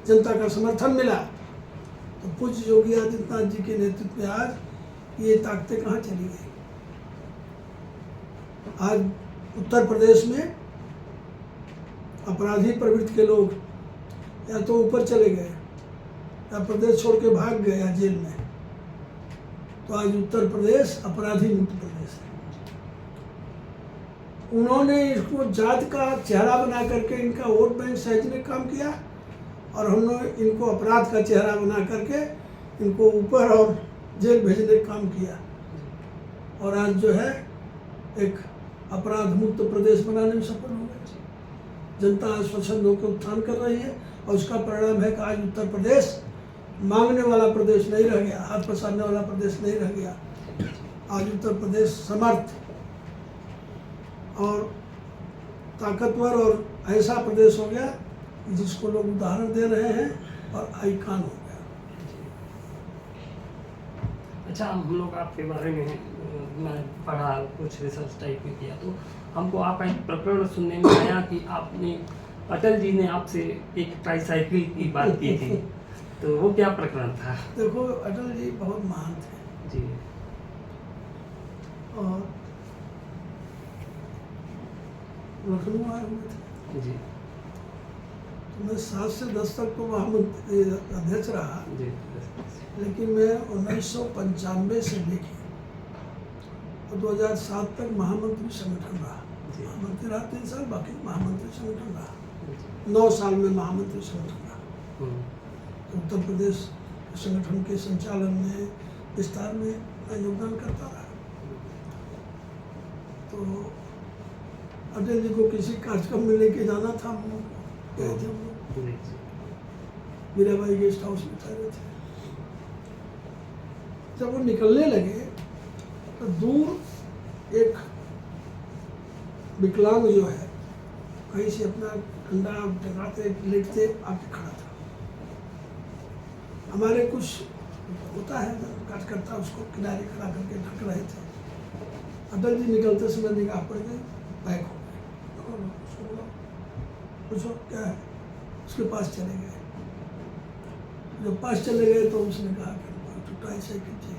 Speaker 2: जनता का समर्थन मिला, तो पूज्य योगी आदित्यनाथ जी के नेतृत्व में आज ये ताकतें कहाँ चली गई। आज उत्तर प्रदेश में अपराधी प्रवृत्ति के लोग या तो ऊपर चले गए या प्रदेश छोड़ के भाग गए या जेल में, तो आज उत्तर प्रदेश अपराधी मुक्त प्रदेश है। उन्होंने इसको जात का चेहरा बना करके इनका वोट बैंक सहेजने का काम किया, और हमने इनको अपराध का चेहरा बना करके इनको ऊपर और जेल भेजने का काम किया, और आज जो है एक अपराध मुक्त प्रदेश बनाने में सफल हो गए। जनता आज स्वच्छंद होकर उत्थान कर रही है, और उसका परिणाम है कि आज उत्तर प्रदेश मांगने वाला प्रदेश नहीं रह गया, हाथ पसारने वाला प्रदेश नहीं रह गया। आज उत्तर प्रदेश समर्थ और ताकतवर और ऐसा प्रदेश हो गया जिसको लोग उदाहरण दे रहे हैं और आइकान हो गया।
Speaker 1: अच्छा, हम लोग आपके बारे में मैं पढ़ा, कुछ रिसर्च टाइप में किया, तो हमको आपका एक प्रकरण सुनने में आया कि आपने अटल जी ने आपसे एक ट्राईसाइकिल की बात की थी, तो वो क्या प्रकरण था?
Speaker 2: देखो, अटल जी बहुत महान थे
Speaker 1: जी,
Speaker 2: और लखनऊ आए हुए थे
Speaker 1: जी,
Speaker 2: तो मैं 7 से 10 तक तो महामंत्री अध्यक्ष रहा,
Speaker 1: जी,
Speaker 2: लेकिन मैं 1995 से लेके और 2007 तक महामंत्री संगठन रहा। महामंत्री रहा 3 साल, बाकी महामंत्री संगठन रहा। 9 साल में महामंत्री संगठन रहा। तो उत्तर प्रदेश संगठन के संचालन में, विस्तार में मैं योगदान करता रहा। तो अटल जी को किसी कार्यक्रम में लेके जाना था, हम लोग गए थे। हम लोग मीराबाई गेस्ट हाउस में ठहरे थे। जब वो निकलने लगे तो दूर एक विकलांग जो है कहीं से अपना ठंडा टकराते लेटते आके खड़ा था। हमारे कुछ होता है कार्यकर्ता उसको किनारे खड़ा करके ढक रहे थे। अटल जी निकलते समय निगाह पड़ गई, बैक हो गए। उसको बोला, पूछो क्या है, उसके पास चले गए। जब पास चले गए तो उसने कहा कि ट्राईसाइकिल चाहिए।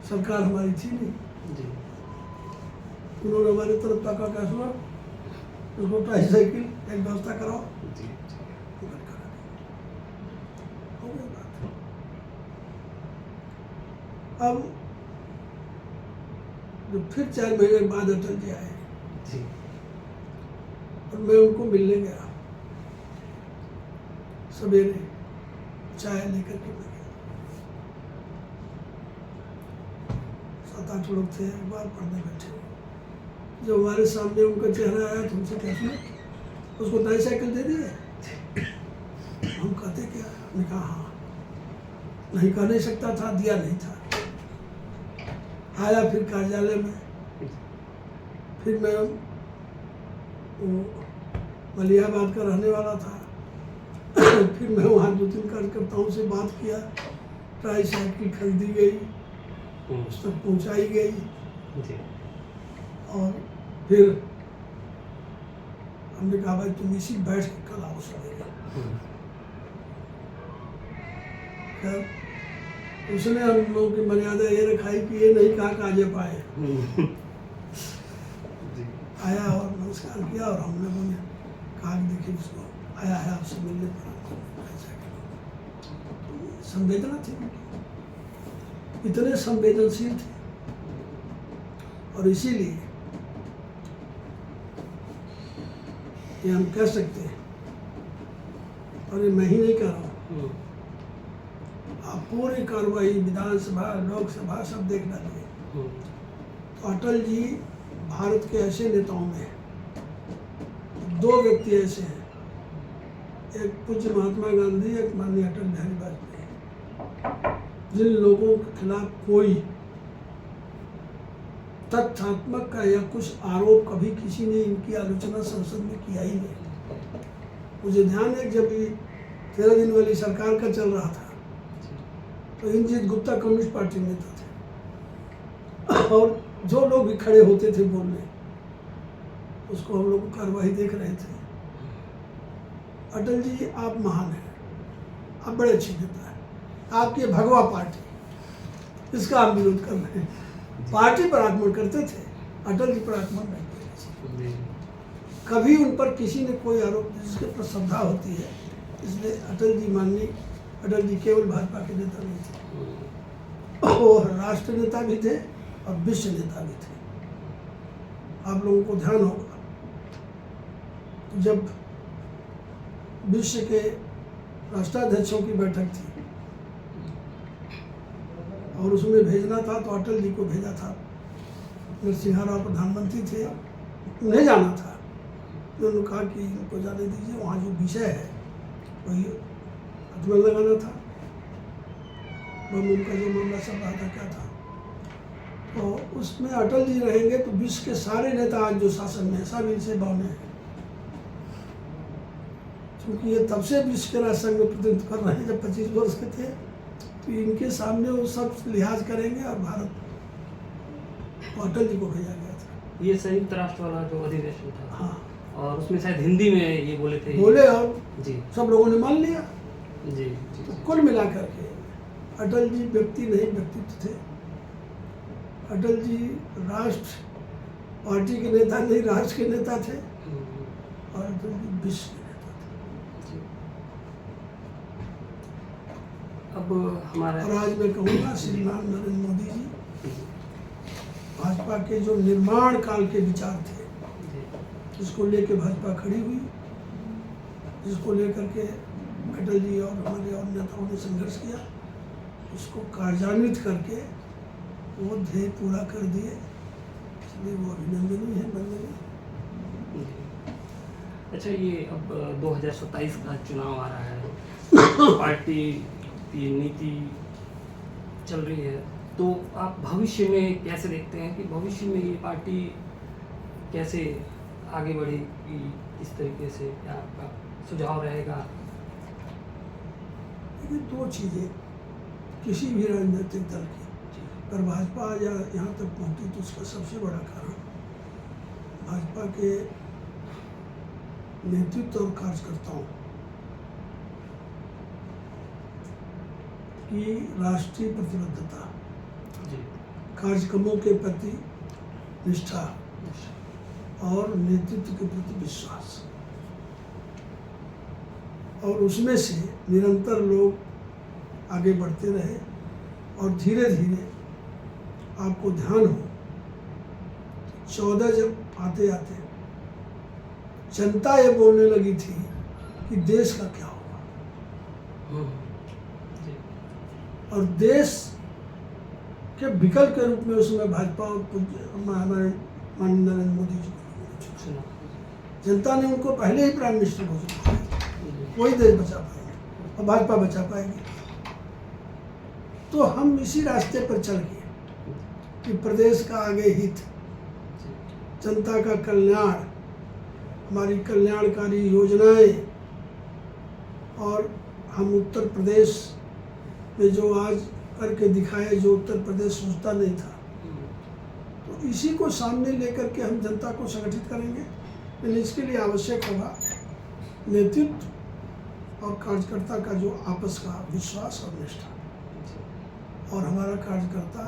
Speaker 2: सरकार हमारी थी नहीं
Speaker 1: जी,
Speaker 2: उन्होंने हमारी तरफ तका, क्या सुना, उसको ट्राईसाइकिल एक व्यवस्था कराओ,
Speaker 1: जी,
Speaker 2: टिकट करा दी, हो गई बात। अब जब फिर 4 महीने बाद अटल जी आए
Speaker 1: जी,
Speaker 2: और मैं उनको मिलने गया, सवेरे चाय लेकर के मैं गया। 7-8 लोग थे, एक बार पढ़ने बैठे। जब हमारे सामने उनका चेहरा आया तो उनसे कहते उसको ट्राईसाइकिल दे दिए। हम कहते क्या, हमने कहा हाँ, नहीं कह नहीं सकता था, दिया नहीं था। आया फिर कार्यालय में, फिर मैं वो मलिहाबाद का रहने वाला था। फिर मैं वहाँ 2-3 कार्यकर्ताओं से बात किया, ट्राईसाइकिल खरीदी गई, उस तक पहुँचाई गई।
Speaker 1: जी,
Speaker 2: और फिर हमने कहा भाई तुम इसी बैठ के कल आओ सवेरे। खैर उसने हम लोगों की मर्यादा ये रखाई कि ये नहीं कहा काजे पाए।
Speaker 1: जी,
Speaker 2: आया और नमस्कार किया, और हमने बोले कहा कि देखिए उसको आया है आपसे मिलने पर, संवेदना थी उनकी, इतने संवेदनशील थे। और इसीलिए ये हम कह सकते हैं, और ये मैं ही नहीं कह रहा हूँ, आप पूरी कार्रवाई विधानसभा, लोकसभा सब देख डालिए, तो अटल जी भारत के ऐसे नेताओं में 2 व्यक्ति ऐसे हैं, एक पूज्य महात्मा गांधी, एक माननीय अटल बिहारी वाजपेयी, जिन लोगों के खिलाफ कोई तथ्यात्मक का या कुछ आरोप कभी किसी ने इनकी आलोचना संसद में किया ही नहीं। मुझे ध्यान है जब ये 13 दिन वाली सरकार का चल रहा था, तो इंद्रजीत गुप्ता कम्युनिस्ट पार्टी नेता थे, और जो लोग भी खड़े होते थे बोलने, उसको हम लोग कार्रवाई देख रहे थे। अटल जी आप महान हैं, आप बड़े अच्छे नेता हैं, आपकी ये भगवा पार्टी, इसका आप विरोध कर रहे हैं। पार्टी पर आक्रमण करते थे, अटल जी पर आक्रमण नहीं करते थे। कभी उन पर किसी ने कोई आरोप, जिसके पर श्रद्धा होती है, इसलिए अटल जी माननीय अटल जी केवल भाजपा के नेता नहीं थे, वो राष्ट्र नेता भी थे और विश्व नेता भी थे। आप लोगों को ध्यान होगा, जब विश्व के राष्ट्राध्यक्षों की बैठक थी और उसमें भेजना था, तो अटल जी को भेजा था। नरसिम्हा राव प्रधानमंत्री थे, उन्हें जाना था। उन्होंने कहा कि इनको जाने दीजिए, वहाँ जो विषय है वही हथमल लगाना था। उनका जो मामला चल रहा था क्या था, तो उसमें अटल जी रहेंगे तो विश्व के सारे नेता आज जो शासन में सब इनसे बौने हैं, क्योंकि ये तब से विश्व के राष्ट्र संघ में प्रतिनिधित्व कर रहे हैं जब 25 वर्ष के थे। तो इनके सामने वो सब लिहाज करेंगे, और भारत अटल जी को भेजा गया था।
Speaker 1: ये संयुक्त राष्ट्र वाला जो अधिवेशन था,
Speaker 2: हाँ,
Speaker 1: और उसमें शायद हिंदी में ये बोले थे,
Speaker 2: और
Speaker 1: जी
Speaker 2: सब लोगों ने मान लिया।
Speaker 1: जी
Speaker 2: तो कुल मिलाकर के अटल जी व्यक्ति नहीं व्यक्तित्व थे। अटल जी राष्ट्र पार्टी के नेता नहीं, राष्ट्र के नेता थे, और अटल जी विश्व के नेता थे।
Speaker 1: अब हमारा,
Speaker 2: और आज मैं कहूँगा श्रीमान नरेंद्र मोदी जी भाजपा के जो निर्माण काल के विचार थे, जिसको लेकर भाजपा खड़ी हुई, जिसको लेकर के अटल जी और हमारे और नेताओं ने संघर्ष किया, उसको कार्यान्वित करके वो ध्येय पूरा कर दिए, इसलिए वो अभिनंदनीय है, वंदनीय।
Speaker 1: अच्छा, ये अब 2027 का चुनाव आ रहा है, पार्टी की नीति चल रही है, तो आप भविष्य में कैसे देखते हैं कि भविष्य में ये पार्टी कैसे आगे बढ़ेगी, किस तरीके से, क्या आपका सुझाव रहेगा?
Speaker 2: ये दो चीज़ें किसी भी राजनीतिक दल की, अगर भाजपा आज यहाँ तक पहुँची तो उसका सबसे बड़ा कारण भाजपा के नेतृत्व और कार्यकर्ताओं की राष्ट्रीय प्रतिबद्धता, कार्यक्रमों के प्रति निष्ठा और नेतृत्व के प्रति विश्वास, और उसमें से निरंतर लोग आगे बढ़ते रहे। और धीरे धीरे आपको ध्यान हो, 14 जब आते आते जनता ये बोलने लगी थी कि देश का क्या होगा, और देश के विकल्प के रूप में उसमें भाजपा और हमारे माननीय नरेंद्र मोदी जी को चुना। जनता ने उनको पहले ही प्राइम मिनिस्टर घोषित किया, वही देश बचा पाएंगे और भाजपा बचा पाएगी। तो हम इसी रास्ते पर चल गए कि प्रदेश का आगे हित, जनता का कल्याण, हमारी कल्याणकारी योजनाएं, और हम उत्तर प्रदेश में जो आज करके दिखाए, जो उत्तर प्रदेश सोचता नहीं था, तो इसी को सामने लेकर के हम जनता को संगठित करेंगे। लेकिन इसके लिए आवश्यक होगा नेतृत्व और कार्यकर्ता का जो आपस का विश्वास और निष्ठा। और हमारा कार्यकर्ता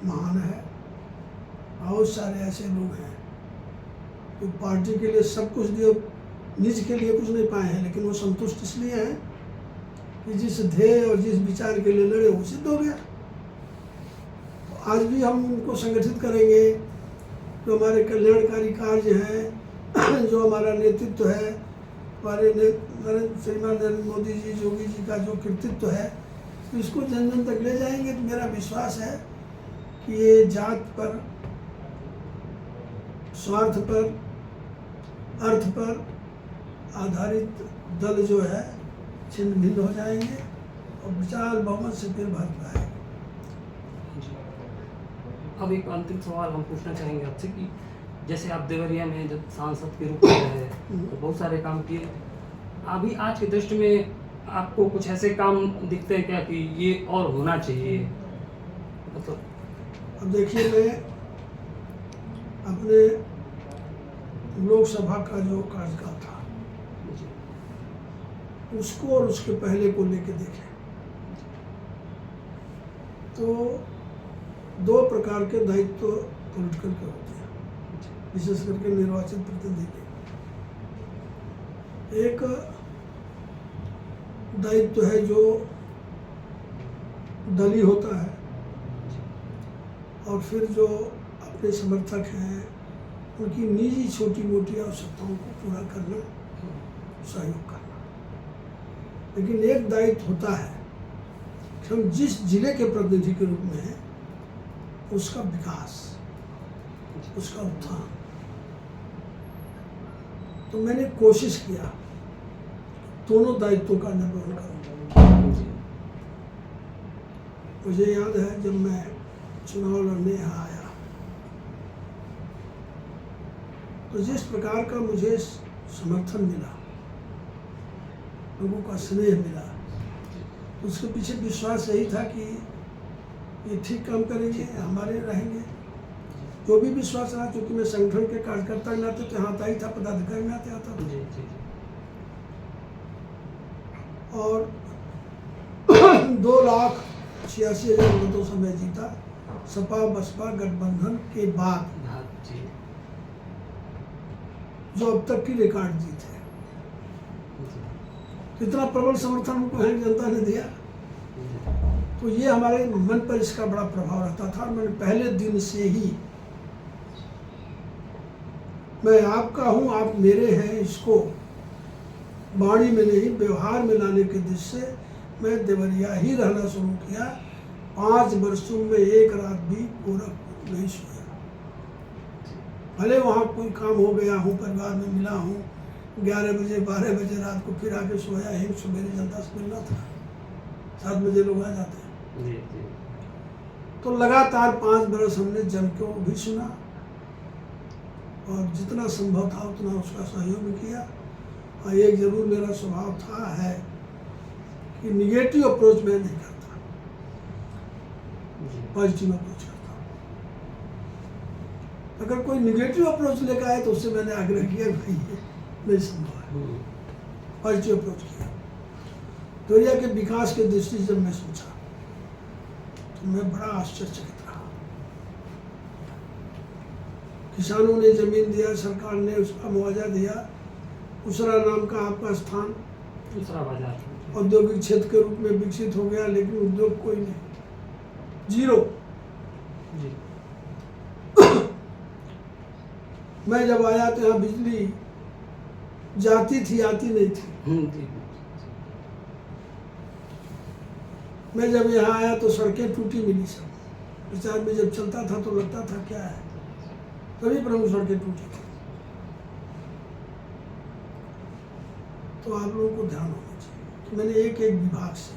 Speaker 2: महान है, बहुत सारे ऐसे लोग हैं जो पार्टी के लिए सब कुछ दिए, निज के लिए कुछ नहीं पाए हैं, लेकिन वो संतुष्ट इसलिए हैं कि जिस ध्येय और जिस विचार के लिए लड़े वो सिद्ध हो गया। तो आज भी हम उनको संगठित करेंगे, जो हमारे कल्याणकारी कार्य हैं, जो हमारा नेतृत्व है, हमारे श्रीमान नरेंद्र मोदी जी, योगी जी का जो कृतित्व है, इसको जन जन तक ले जाएंगे। तो मेरा विश्वास है कि ये जात पर, स्वार्थ पर, अर्थ पर आधारित दल जो है छिन्न भिन्न हो जाएंगे और विशाल बहुमत से फिर भाजपा आएगी।
Speaker 1: अब एक अंतिम सवाल हम पूछना चाहेंगे आपसे कि जैसे आप देवरिया में जब सांसद के रूप में रहे तो बहुत सारे काम किए, अभी आज की दृष्टि में आपको कुछ ऐसे काम दिखते हैं क्या कि ये और होना चाहिए, मतलब?
Speaker 2: अब देखिए, मैं अपने लोकसभा का जो कार्यकाल था उसको और उसके पहले को लेके देखें तो दो प्रकार के दायित्व पॉलिटिकल के होते हैं, विशेष करके निर्वाचित प्रतिनिधि के। एक दायित्व है जो दलीय होता है, और फिर जो अपने समर्थक हैं उनकी निजी छोटी मोटी आवश्यकताओं को पूरा करना, सहयोग करना। लेकिन एक दायित्व होता है कि हम जिस जिले के प्रतिनिधि के रूप में हैं उसका विकास, उसका उत्थान। तो मैंने कोशिश किया दोनों दायित्वों का निर्वहन करूँ। मुझे याद है जब मैं चुनाव लड़ने यहाँ आया तो जिस प्रकार का मुझे समर्थन मिला, लोगों का स्नेह मिला, उसके पीछे विश्वास यही था कि ये ठीक काम करेंगे, हमारे रहेंगे। जो भी विश्वास रहा, क्योंकि मैं संगठन के कार्यकर्ता के नाते तो यहाँ आता ही था, पदाधिकारी नाते आता था। और 2,86,000 मतों से मैं जीता, सपा बसपा गठबंधन के बाद, जो अब तक की रिकॉर्ड जीत है। इतना प्रबल समर्थन हमको है जनता ने दिया, तो ये हमारे मन पर इसका बड़ा प्रभाव रहता था। मैंने पहले दिन से ही मैं आपका हूँ, आप मेरे हैं, इसको वाणी में नहीं व्यवहार में लाने के दृष्टि से मैं देवरिया ही रहना शुरू किया। 5 वर्षों में एक रात भी गोरखपुर नहीं सोया। भले वहाँ कोई काम हो गया हूँ, परिवार में मिला हूँ, 11 बजे 12 बजे रात को फिर आके सोया ही। सवेरे जनता से मिलना था, 7 बजे लोग आ जाते हैं। तो लगातार 5 बरस हमने जन को भी सुना और जितना संभव था उतना उसका सहयोग भी किया। और एक जरूर मेरा स्वभाव था है कि निगेटिव अप्रोच मैं नहीं करता, पॉजिटिव अप्रोच करता। अगर कोई निगेटिव अप्रोच लेकर आए तो उससे मैंने आग्रह किया भाई ये नहीं संभव है, पॉजिटिव अप्रोच किया। देवरिया के विकास के दृष्टि से जब मैं सोचा तो मैं बड़ा आश्चर्यचकित रहा। किसानों ने जमीन दिया, सरकार ने उसका मुआवजा दिया। उसरा नाम का आपका स्थान
Speaker 1: दूसरा बाजार
Speaker 2: औद्योगिक क्षेत्र के रूप में विकसित हो गया, लेकिन उद्योग कोई नहीं, जीरो। मैं जब आया तो यहाँ बिजली जाती थी, आती नहीं थी। मैं जब यहाँ आया तो सड़कें टूटी मिली सब। प्रचार में जब चलता था तो लगता था क्या है, सभी प्रमुख सड़कें टूटी थी। तो आप लोगों को ध्यान होना चाहिए कि मैंने एक एक विभाग से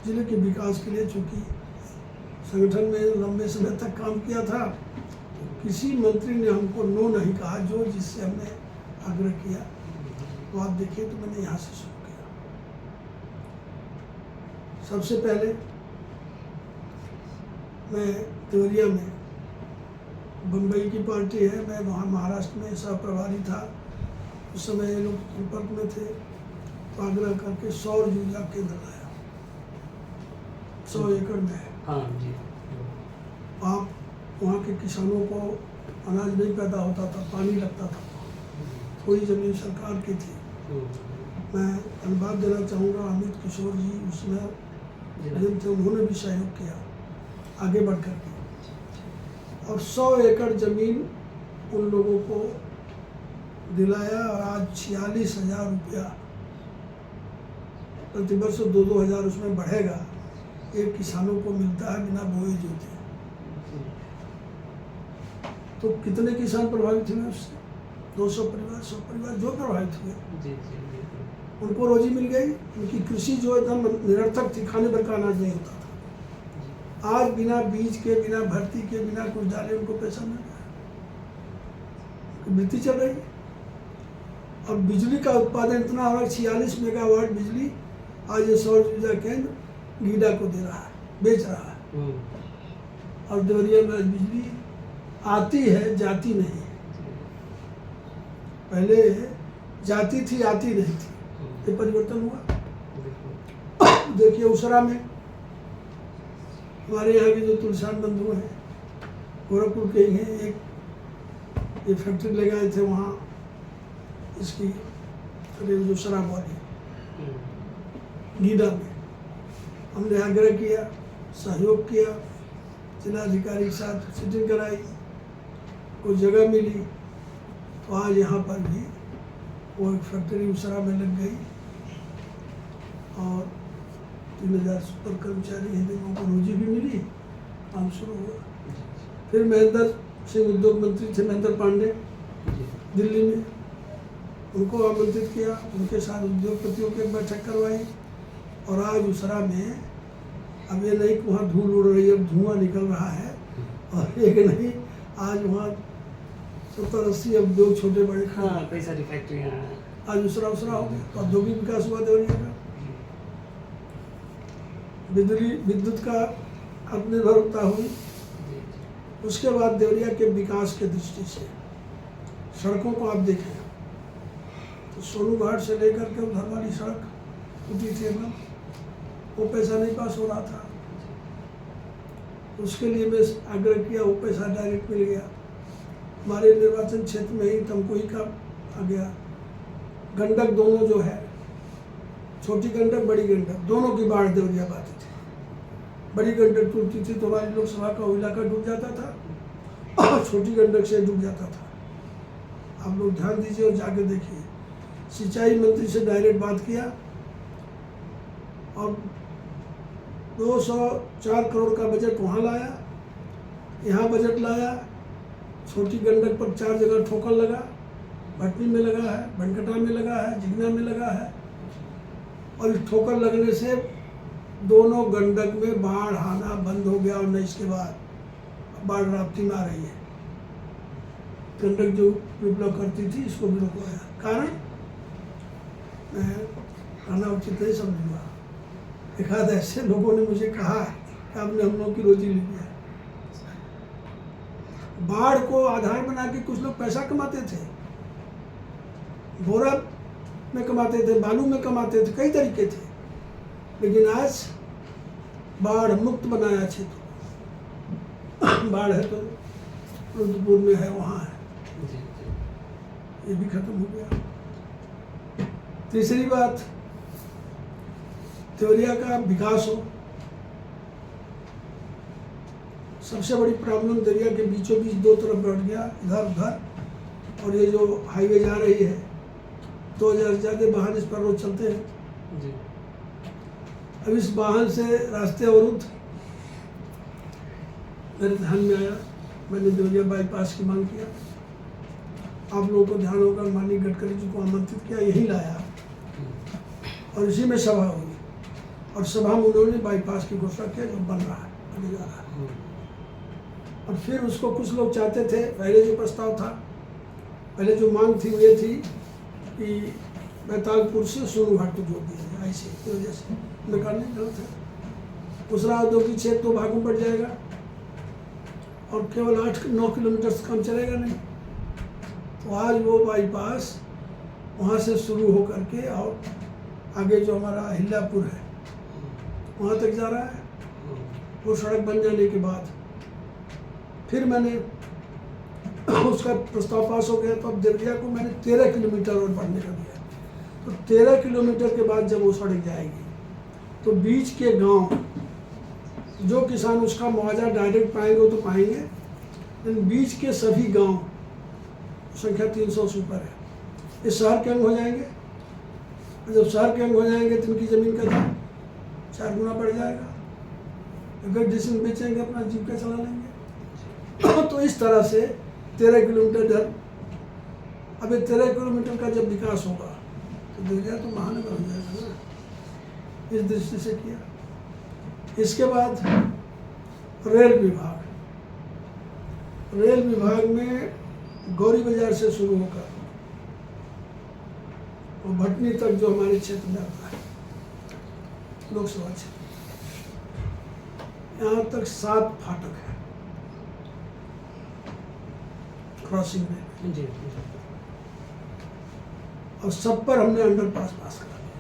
Speaker 2: जिले के विकास के लिए, चूँकि संगठन में लंबे समय तक काम किया था, तो किसी मंत्री ने हमको नो नहीं कहा। जो जिससे हमने आग्रह किया तो आप देखिए, तो मैंने यहाँ से शुरू किया। सबसे पहले मैं देवरिया में, बम्बई की पार्टी है, मैं वहाँ महाराष्ट्र में सह प्रभारी था। उस समय ये लोग संपर्क में थे, तो आग्रह करके सौर ऊर्जा केंद्र लाया, 100 एकड़ में है।
Speaker 1: हाँ जी।
Speaker 2: आप वहाँ के किसानों को अनाज नहीं पैदा होता था, पानी लगता था, थोड़ी जमीन सरकार की थी। मैं धन्यवाद देना चाहूँगा अमित किशोर जी, उसमें जिन थे उन्होंने भी सहयोग किया आगे बढ़ कर के, और 100 एकड़ जमीन उन लोगों को दिलाया। और आज 46,000 रुपया प्रतिवर्ष 2-2 हज़ार उसमें बढ़ेगा, ये किसानों को मिलता है बिना बोए जोते। तो कितने किसान प्रभावित हुए उससे? 200 परिवार, 100 परिवार जो प्रभावित हुए, उनको रोजी मिल गई। उनकी कृषि जो एकदम निरर्थक थी, खाने भर का अनाज नहीं होता था, आज बिना बीज के, बिना भर्ती के, बिना कुछ डाले उनको पैसा मिल रहा है, वृत्ति चल रही है। और बिजली का उत्पादन इतना हो रहा है, 46 मेगावाट बिजली आज ये सौर ऊर्जा केंद्र गीडा को दे रहा है, बेच रहा है। और देवरिया में आज बिजली आती है, जाती नहीं है। पहले जाती थी, आती नहीं थी, ये परिवर्तन हुआ। देखिए उसरा में हमारे यहाँ के जो तुलसान बंधु हैं, गोरखपुर के ही हैं, एक ये फैक्ट्री लगाए थे वहाँ इसकी जो शराब वाली गीडा में। हमने आग्रह किया, सहयोग किया, जिलाधिकारी के साथ सिटिंग कराई, कुछ जगह मिली, तो आज यहाँ पर भी वो एक फैक्ट्री उसरा में लग गई और 3000 सुपर कर्मचारी हैं, लोगों को रोजी भी मिली, काम शुरू हुआ। फिर महेंद्र सिंह उद्योग मंत्री थे, महेंद्र पांडे, दिल्ली में, उनको आमंत्रित किया, उनके साथ उद्योगपतियों की एक बैठक करवाई। और आज उसरा में अब ये नहीं कि वहाँ धूल उड़ रही है, अब धुआं निकल रहा है। और एक नहीं, आज वहाँ 70-80 उद्योग छोटे बड़े,
Speaker 1: हाँ, कई सारी फैक्ट्रियाँ हैं।
Speaker 2: आज उसरा हो गया, तो औद्योगिक विकास हुआ देवरिया का। विद्युत का आत्मनिर्भरता हुई। उसके बाद देवरिया के विकास के दृष्टि से सड़कों को आप देखें तो सोनू घाट से लेकर के उधर वाली सड़क टूटी थी एकदम, वो पैसा नहीं पास हो रहा था। उसके लिए मैं आग्रह किया, वो पैसा डायरेक्ट मिल गया। हमारे निर्वाचन क्षेत्र में ही तमकोही का आ गया। गंडक दोनों जो है, छोटी गंडक बड़ी गंडक दोनों की बाढ़ देवरिया में आती थी। बड़ी गंडक टूटती थी तो हमारी लोकसभा का वो इलाका डूब जाता था और छोटी गंडक से डूब जाता था। आप लोग ध्यान दीजिए और जाके देखिए। सिंचाई मंत्री से डायरेक्ट बात किया और 204 करोड़ का बजट वहाँ लाया, यहाँ बजट लाया। छोटी गंडक पर 4 जगह ठोकर लगा, भटनी में लगा है, बनकटा में लगा है, जिगना में लगा है। और इस ठोकर लगने से दोनों गंडक में बाढ़ आना बंद हो गया और न इसके बाद बाढ़ राप्ती में आ रही है। गंडक जो विप्लव करती थी इसको भी रोकवाया। कारण मैं कहना उचित नहीं समझूंगा, एक आध ऐसे लोगों ने मुझे कहा कि आपने हम लोग की रोजी ले लिया। बाढ़ को आधार बना के कुछ लोग पैसा कमाते थे, बोरा में कमाते थे, बालू में कमाते थे, कई तरीके थे। लेकिन आज बाढ़ मुक्त बनाया क्षेत्र। बाढ़ है तो रुद्रपुर में है, वहाँ है, ये भी खत्म हो गया। तीसरी बात, देवरिया का विकास हो। सबसे बड़ी प्रॉब्लम देवरिया के बीचों बीच दो तरफ बढ़ गया, इधर उधर। और ये जो हाईवे जा रही है, 2000 से ज़्यादा वाहन इस पर रोज चलते हैं जी। अब इस वाहन से रास्ते अवरुद्ध। मेरे ध्यान में आया, मैंने देवरिया बाईपास की मांग किया। आप लोगों को ध्यान होगा, माननीय गडकरी जी को आमंत्रित किया, यही लाया और इसी में सभा हुई। और सभा में उन्होंने बाईपास की घोषणा किया, जो बन रहा है, बने जा रहा है। और फिर उसको कुछ लोग चाहते थे, पहले जो प्रस्ताव था, पहले जो मांग थी वो ये थी कि बैतालपुर से सोनू घाट को जोड़ दिया जाए, ऐसे की वजह से निकालने गलत है। दूसरा औद्योगिक क्षेत्र तो भागों पड़ जाएगा और केवल 8-9 किलोमीटर से कम चलेगा नहीं। तो आज वो बाईपास वहाँ से शुरू हो करके और आगे जो हमारा अहिल्यापुर है वहाँ तक जा रहा है। वो सड़क बन जाने के बाद फिर मैंने उसका प्रस्ताव पास हो गया, तो अब देवरिया को मैंने 13 किलोमीटर और बढ़ने का दिया। तो 13 किलोमीटर के बाद जब वो सड़क जाएगी तो बीच के गांव जो किसान उसका मुआवजा डायरेक्ट पाएंगे वो तो पाएंगे, लेकिन बीच के सभी गांव, संख्या 300 से ऊपर है, ये शहर के अंग हो जाएंगे। जब शहर के अंग हो जाएंगे तो इनकी ज़मीन का दाम 4 गुना बढ़ जाएगा। अगर डिसीजन बेचेंगे अपना जीविका चला लेंगे। तो इस तरह से 13 किलोमीटर इधर। अब ये 13 किलोमीटर का जब विकास होगा तो देवरिया तो महानगर हो जाएगा ना, इस दृष्टि से किया। इसके बाद रेल विभाग में गौरी बाजार से शुरू होकर और भटनी तक जो हमारे क्षेत्र में आता है लोकसभा क्षेत्र, यहाँ तक 7 फाटक है क्रॉसिंग में,
Speaker 1: जी
Speaker 2: और सब पर हमने अंडरपास पास करा दिया।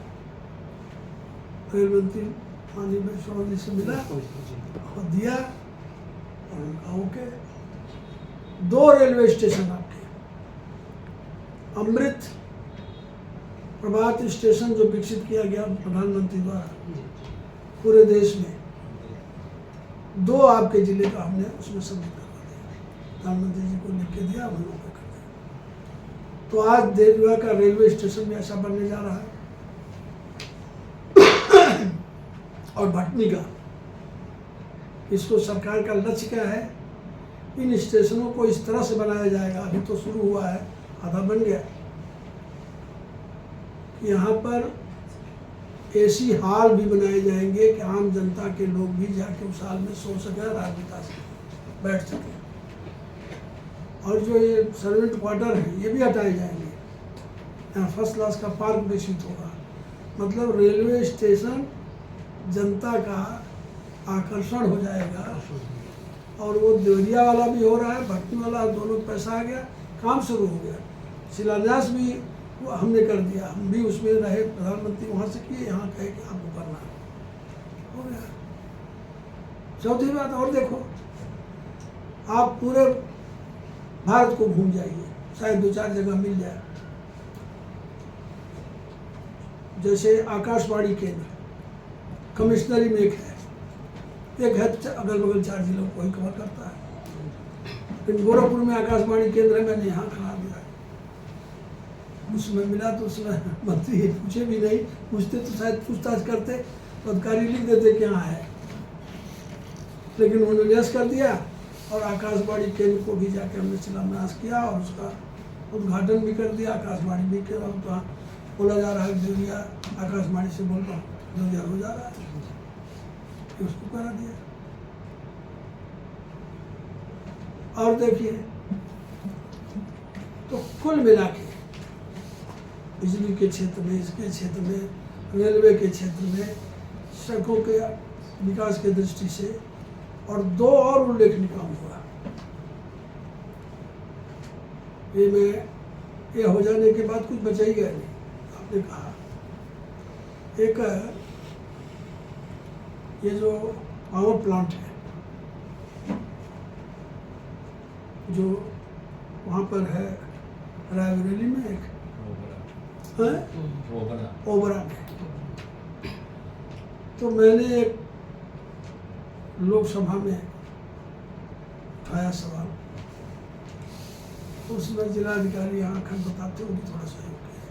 Speaker 2: रेल मंत्री माननीय वैष्णव जी से मिला और दिया, और उनका ओके। 2 रेलवे स्टेशन आपके, अमृत प्रभात स्टेशन जो विकसित किया गया प्रधानमंत्री द्वारा पूरे देश में, 2 आपके जिले का हमने उसमें सबमिट करवा दिया, प्रधानमंत्री जी को लिख के दिया, हम लोगों को कर दिया। तो आज देवरिया का रेलवे स्टेशन भी ऐसा बनने जा रहा है। और भटनी का, इसको सरकार का लक्ष्य क्या है, इन स्टेशनों को इस तरह से बनाया जाएगा, अभी तो शुरू हुआ है, आधा बन गया, कि यहाँ पर एसी हॉल भी बनाए जाएंगे कि आम जनता के लोग भी जाके उस हॉल में सो सकें, आराम बिता सकें, बैठ सकें। और जो ये सर्वेंट क्वार्टर है ये भी हटाए जाएंगे, यहाँ फर्स्ट क्लास का पार्क विकसित होगा। मतलब रेलवे स्टेशन जनता का आकर्षण हो जाएगा, और वो देवरिया वाला भी हो रहा है, भटनी वाला, दोनों पैसा आ गया, काम शुरू हो गया। शिलान्यास भी वो हमने कर दिया, हम भी उसमें रहे, प्रधानमंत्री वहाँ से किए, यहाँ कहे कि आपको करना है, हो गया। चौथी बात और देखो, आप पूरे भारत को घूम जाइए, शायद 2-4 जगह मिल जाए, जैसे आकाशवाणी केंद्र कमिश्नरी में एक है अगल बगल 4 जिलों को ही कवर करता है। लेकिन गोरखपुर में आकाशवाणी केंद्र है, मैंने यहाँ खड़ा दिया, उसमें मिला तो उसमें मंत्री पूछे भी नहीं, पूछते तो शायद पूछताछ करते, तो अधिकारी लिख देते कि यहाँ है, लेकिन उन्होंने यस कर दिया। और आकाशवाणी केंद्र को भी जाके हमने शिलान्यास किया और उसका उद्घाटन भी कर दिया, आकाशवाणी भी किया। तो बोला जा रहा है देवरिया, आकाशवाणी से बोल रहा हूँ, देवरिया हो जा रहा है, उसको करा दिया। और देखिए, तो कुल मिला के बिजली के क्षेत्र में, इसके क्षेत्र में, रेलवे के क्षेत्र में, सड़कों के विकास के दृष्टि से, और 2 और उल्लेखनीय काम हुआ। ये हो जाने के बाद कुछ बचा ही गया नहीं, आपने कहा। एक ये जो पावर प्लांट है, जो वहाँ पर है रायबरेली में, एक है ओबरा में, तो मैंने एक लोकसभा में उठाया सवाल, उसमें जिलाधिकारी यहाँ खंड बताते हुए थोड़ा सहयोग किया।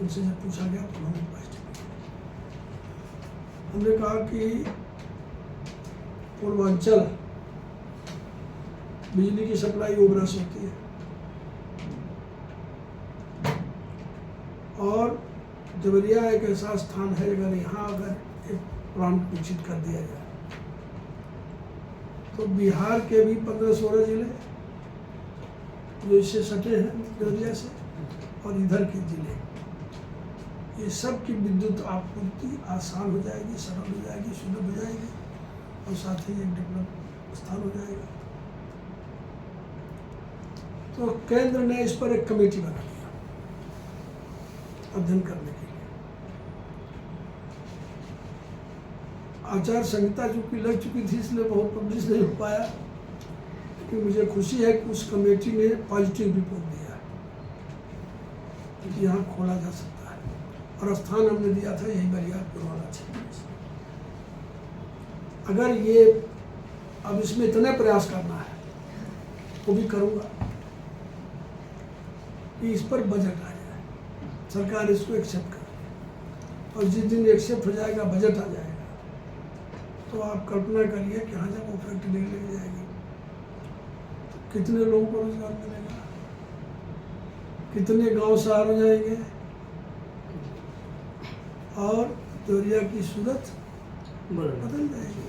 Speaker 2: उनसे जब पूछा गया तो उन्होंने हमने कहा कि पूर्वांचल बिजली की सप्लाई ओबरा से होती है, और देवरिया एक ऐसा स्थान है, अगर यहाँ अगर एक प्लांट विकसित कर दिया जाए तो बिहार के भी 15-16 जिले जो इससे सटे हैं देवरिया से, और इधर के जिले, ये सब की विद्युत आपूर्ति आसान हो जाएगी, सरल हो जाएगी, सुलभ हो जाएगी, और साथ ही एक डेवलप स्थान हो जाएगा। तो केंद्र ने इस पर एक कमेटी बना दिया अध्ययन करने के लिए। आचार संहिता चूंकि लग चुकी थी, इसलिए बहुत पब्लिश नहीं हो पाया, लेकिन मुझे खुशी है कि उस कमेटी ने पॉजिटिव रिपोर्ट दिया कि यहाँ खोला जा सकता है, और स्थान हमने दिया था यही बरियारपुर वाला क्षेत्र। अगर ये अब इसमें इतने प्रयास करना है, वो भी करूँगा कि इस पर बजट आ जाए, सरकार इसको एक्सेप्ट करे, और जिस दिन एक्सेप्ट हो जाएगा, बजट आ जाएगा, तो आप कल्पना करिए कि हाँ, जब वो फैक्ट्री लग जाएगी तो कितने लोगों को रोजगार मिलेगा, कितने गांव शहर हो जाएंगे, और देवरिया की सूरत बदल जाएगी।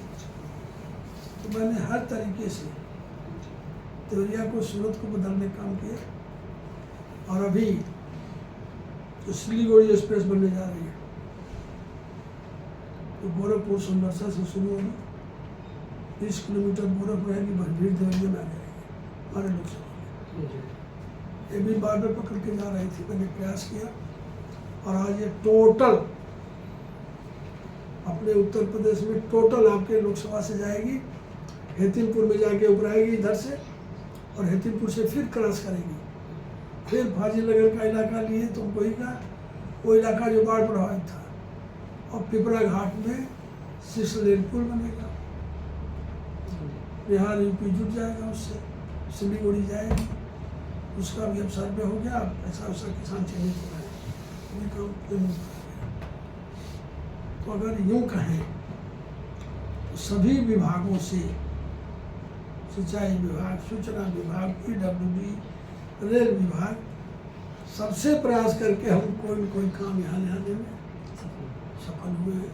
Speaker 2: तो मैंने हर तरीके से देवरिया को, सूरत को बदलने का काम किया, और अभी तो सिलीगुड़ी एक्सप्रेस बनने जा रही है, तो गोरखपुर सोनभरसा से शुरू होगी, 20 किलोमीटर गोरखपुर रहेगी, भीड़ देवरिया में आ जाएगी हमारे लोकसभा में। ये भी बॉर्डर पकड़ के जा रही थी, मैंने प्रयास किया, और आज ये टोटल अपने उत्तर प्रदेश में टोटल आपके लोकसभा से जाएगी, हेतिमपुर में जाके उतराएगी इधर से, और हेतिमपुर से फिर क्रॉस करेगी, फिर फाजिलनगर का इलाका लिए तो वही का वो इलाका जो बाढ़ प्रभावित था, और पिपरा घाट में 6 लेन पुल बनेगा, बिहार यूपी जुट जाएगा उससे, सिलीगुड़ी जाएगी, उसका भी अब सर्वे हो गया, ऐसा वैसा किसान चिन्हित हो रहे हैं, अभी काम पूर्ण हो गया। तो अगर यूँ कहें तो सभी विभागों से, सिंचाई विभाग, सूचना विभाग, PWD, रेल विभाग, सबसे प्रयास करके हम कोई न कोई काम यहाँ लाने में सफल हुए हैं।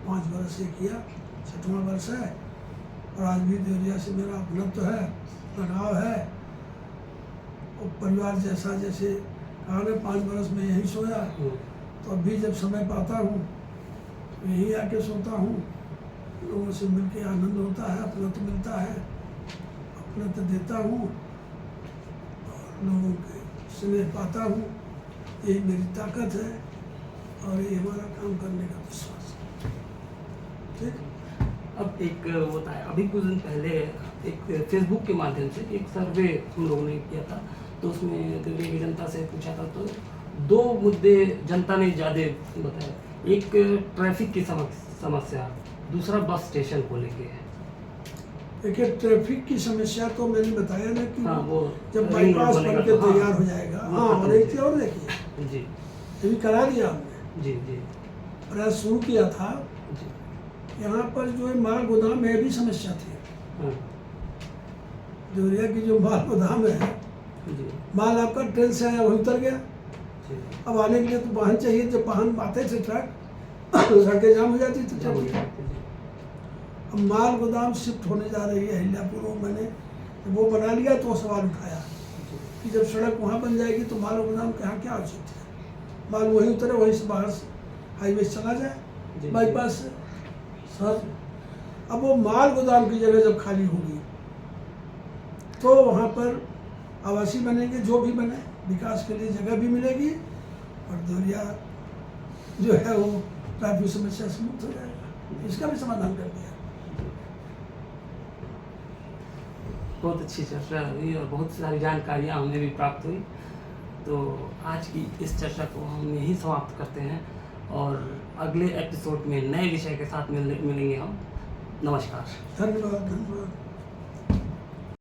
Speaker 2: 5 वर्ष से किया, 6वां वर्ष है, और आज भी देवरिया से मेरा अपनत्व है, लगाव है, और परिवार जैसा, जैसे कहा ना 5 वर्ष में यहीं सोया, तो अब भी जब समय पाता हूँ तो यहीं आके सोता हूँ, लोगों से मिलके आनंद होता है, अपनत्व मिलता है, अपनत्व देता हूँ, और लोगों के स्नेह पाता हूँ, यही मेरी ताकत है, और ये हमारा काम करने का विश्वास है। ठीक।
Speaker 1: अब एक होता है, अभी कुछ दिन पहले एक फेसबुक के माध्यम से एक सर्वे हम लोगों ने किया था, तो उसमें देवरिया की जनता से पूछा था, तो 2 मुद्दे जनता ने ज़्यादा बताया। एक ट्रैफिक की समस्या, दूसरा बस स्टेशन को लेके है।
Speaker 2: देखिए, ट्रैफिक की समस्या तो मैंने बताया ना कि
Speaker 1: हाँ, वो
Speaker 2: जब
Speaker 1: रिंग रोड
Speaker 2: बाईपास
Speaker 1: बनेगा
Speaker 2: बन के
Speaker 1: तो
Speaker 2: तैयार
Speaker 1: हाँ,
Speaker 2: हो जाएगा।
Speaker 1: वो
Speaker 2: हाँ,
Speaker 1: खत्म
Speaker 2: और
Speaker 1: हो
Speaker 2: एक चीज़ और देखिए,
Speaker 1: जी
Speaker 2: ये भी करा दिया हमने,
Speaker 1: जी जी
Speaker 2: प्रयास शुरू किया था।
Speaker 1: जी।
Speaker 2: यहाँ पर जो है माल गोदाम में भी समस्या थी,
Speaker 1: हाँ,
Speaker 2: देवरिया की जो माल गोदाम है,
Speaker 1: जी
Speaker 2: माल आपका ट्रेन से आया वही उतर गया,
Speaker 1: जी।
Speaker 2: अब आने के लिए तो वाहन चाहिए, जब वाहन आते थे ट्रक सड़कें जाम हो जाती थी ट्रक की। अब माल गोदाम शिफ्ट होने जा रही है अहिल्यापुर, मैंने वो बना लिया तो वो सवाल उठाया कि जब सड़क वहाँ बन जाएगी तो माल गोदाम कहाँ क्या आवश्यकता है, माल वहीं उतरे, वहीं से बाहर से हाईवे से चला जाए बाईपास से सर। अब वो माल गोदाम की जगह जब खाली होगी तो वहाँ पर आवासीय बनेंगे, जो भी बने, विकास के लिए जगह भी मिलेगी, और देवरिया जो है वो ट्रैफिक समस्या से मुक्त हो जाएगा। इसका भी समाधान कर दिया।
Speaker 1: बहुत अच्छी चर्चा हुई और बहुत सारी जानकारियाँ हमें भी प्राप्त हुई। तो आज की इस चर्चा को हम यहीं समाप्त करते हैं, और अगले एपिसोड में नए विषय के साथ मिलेंगे हम। नमस्कार।
Speaker 2: धन्यवाद, धन्यवाद।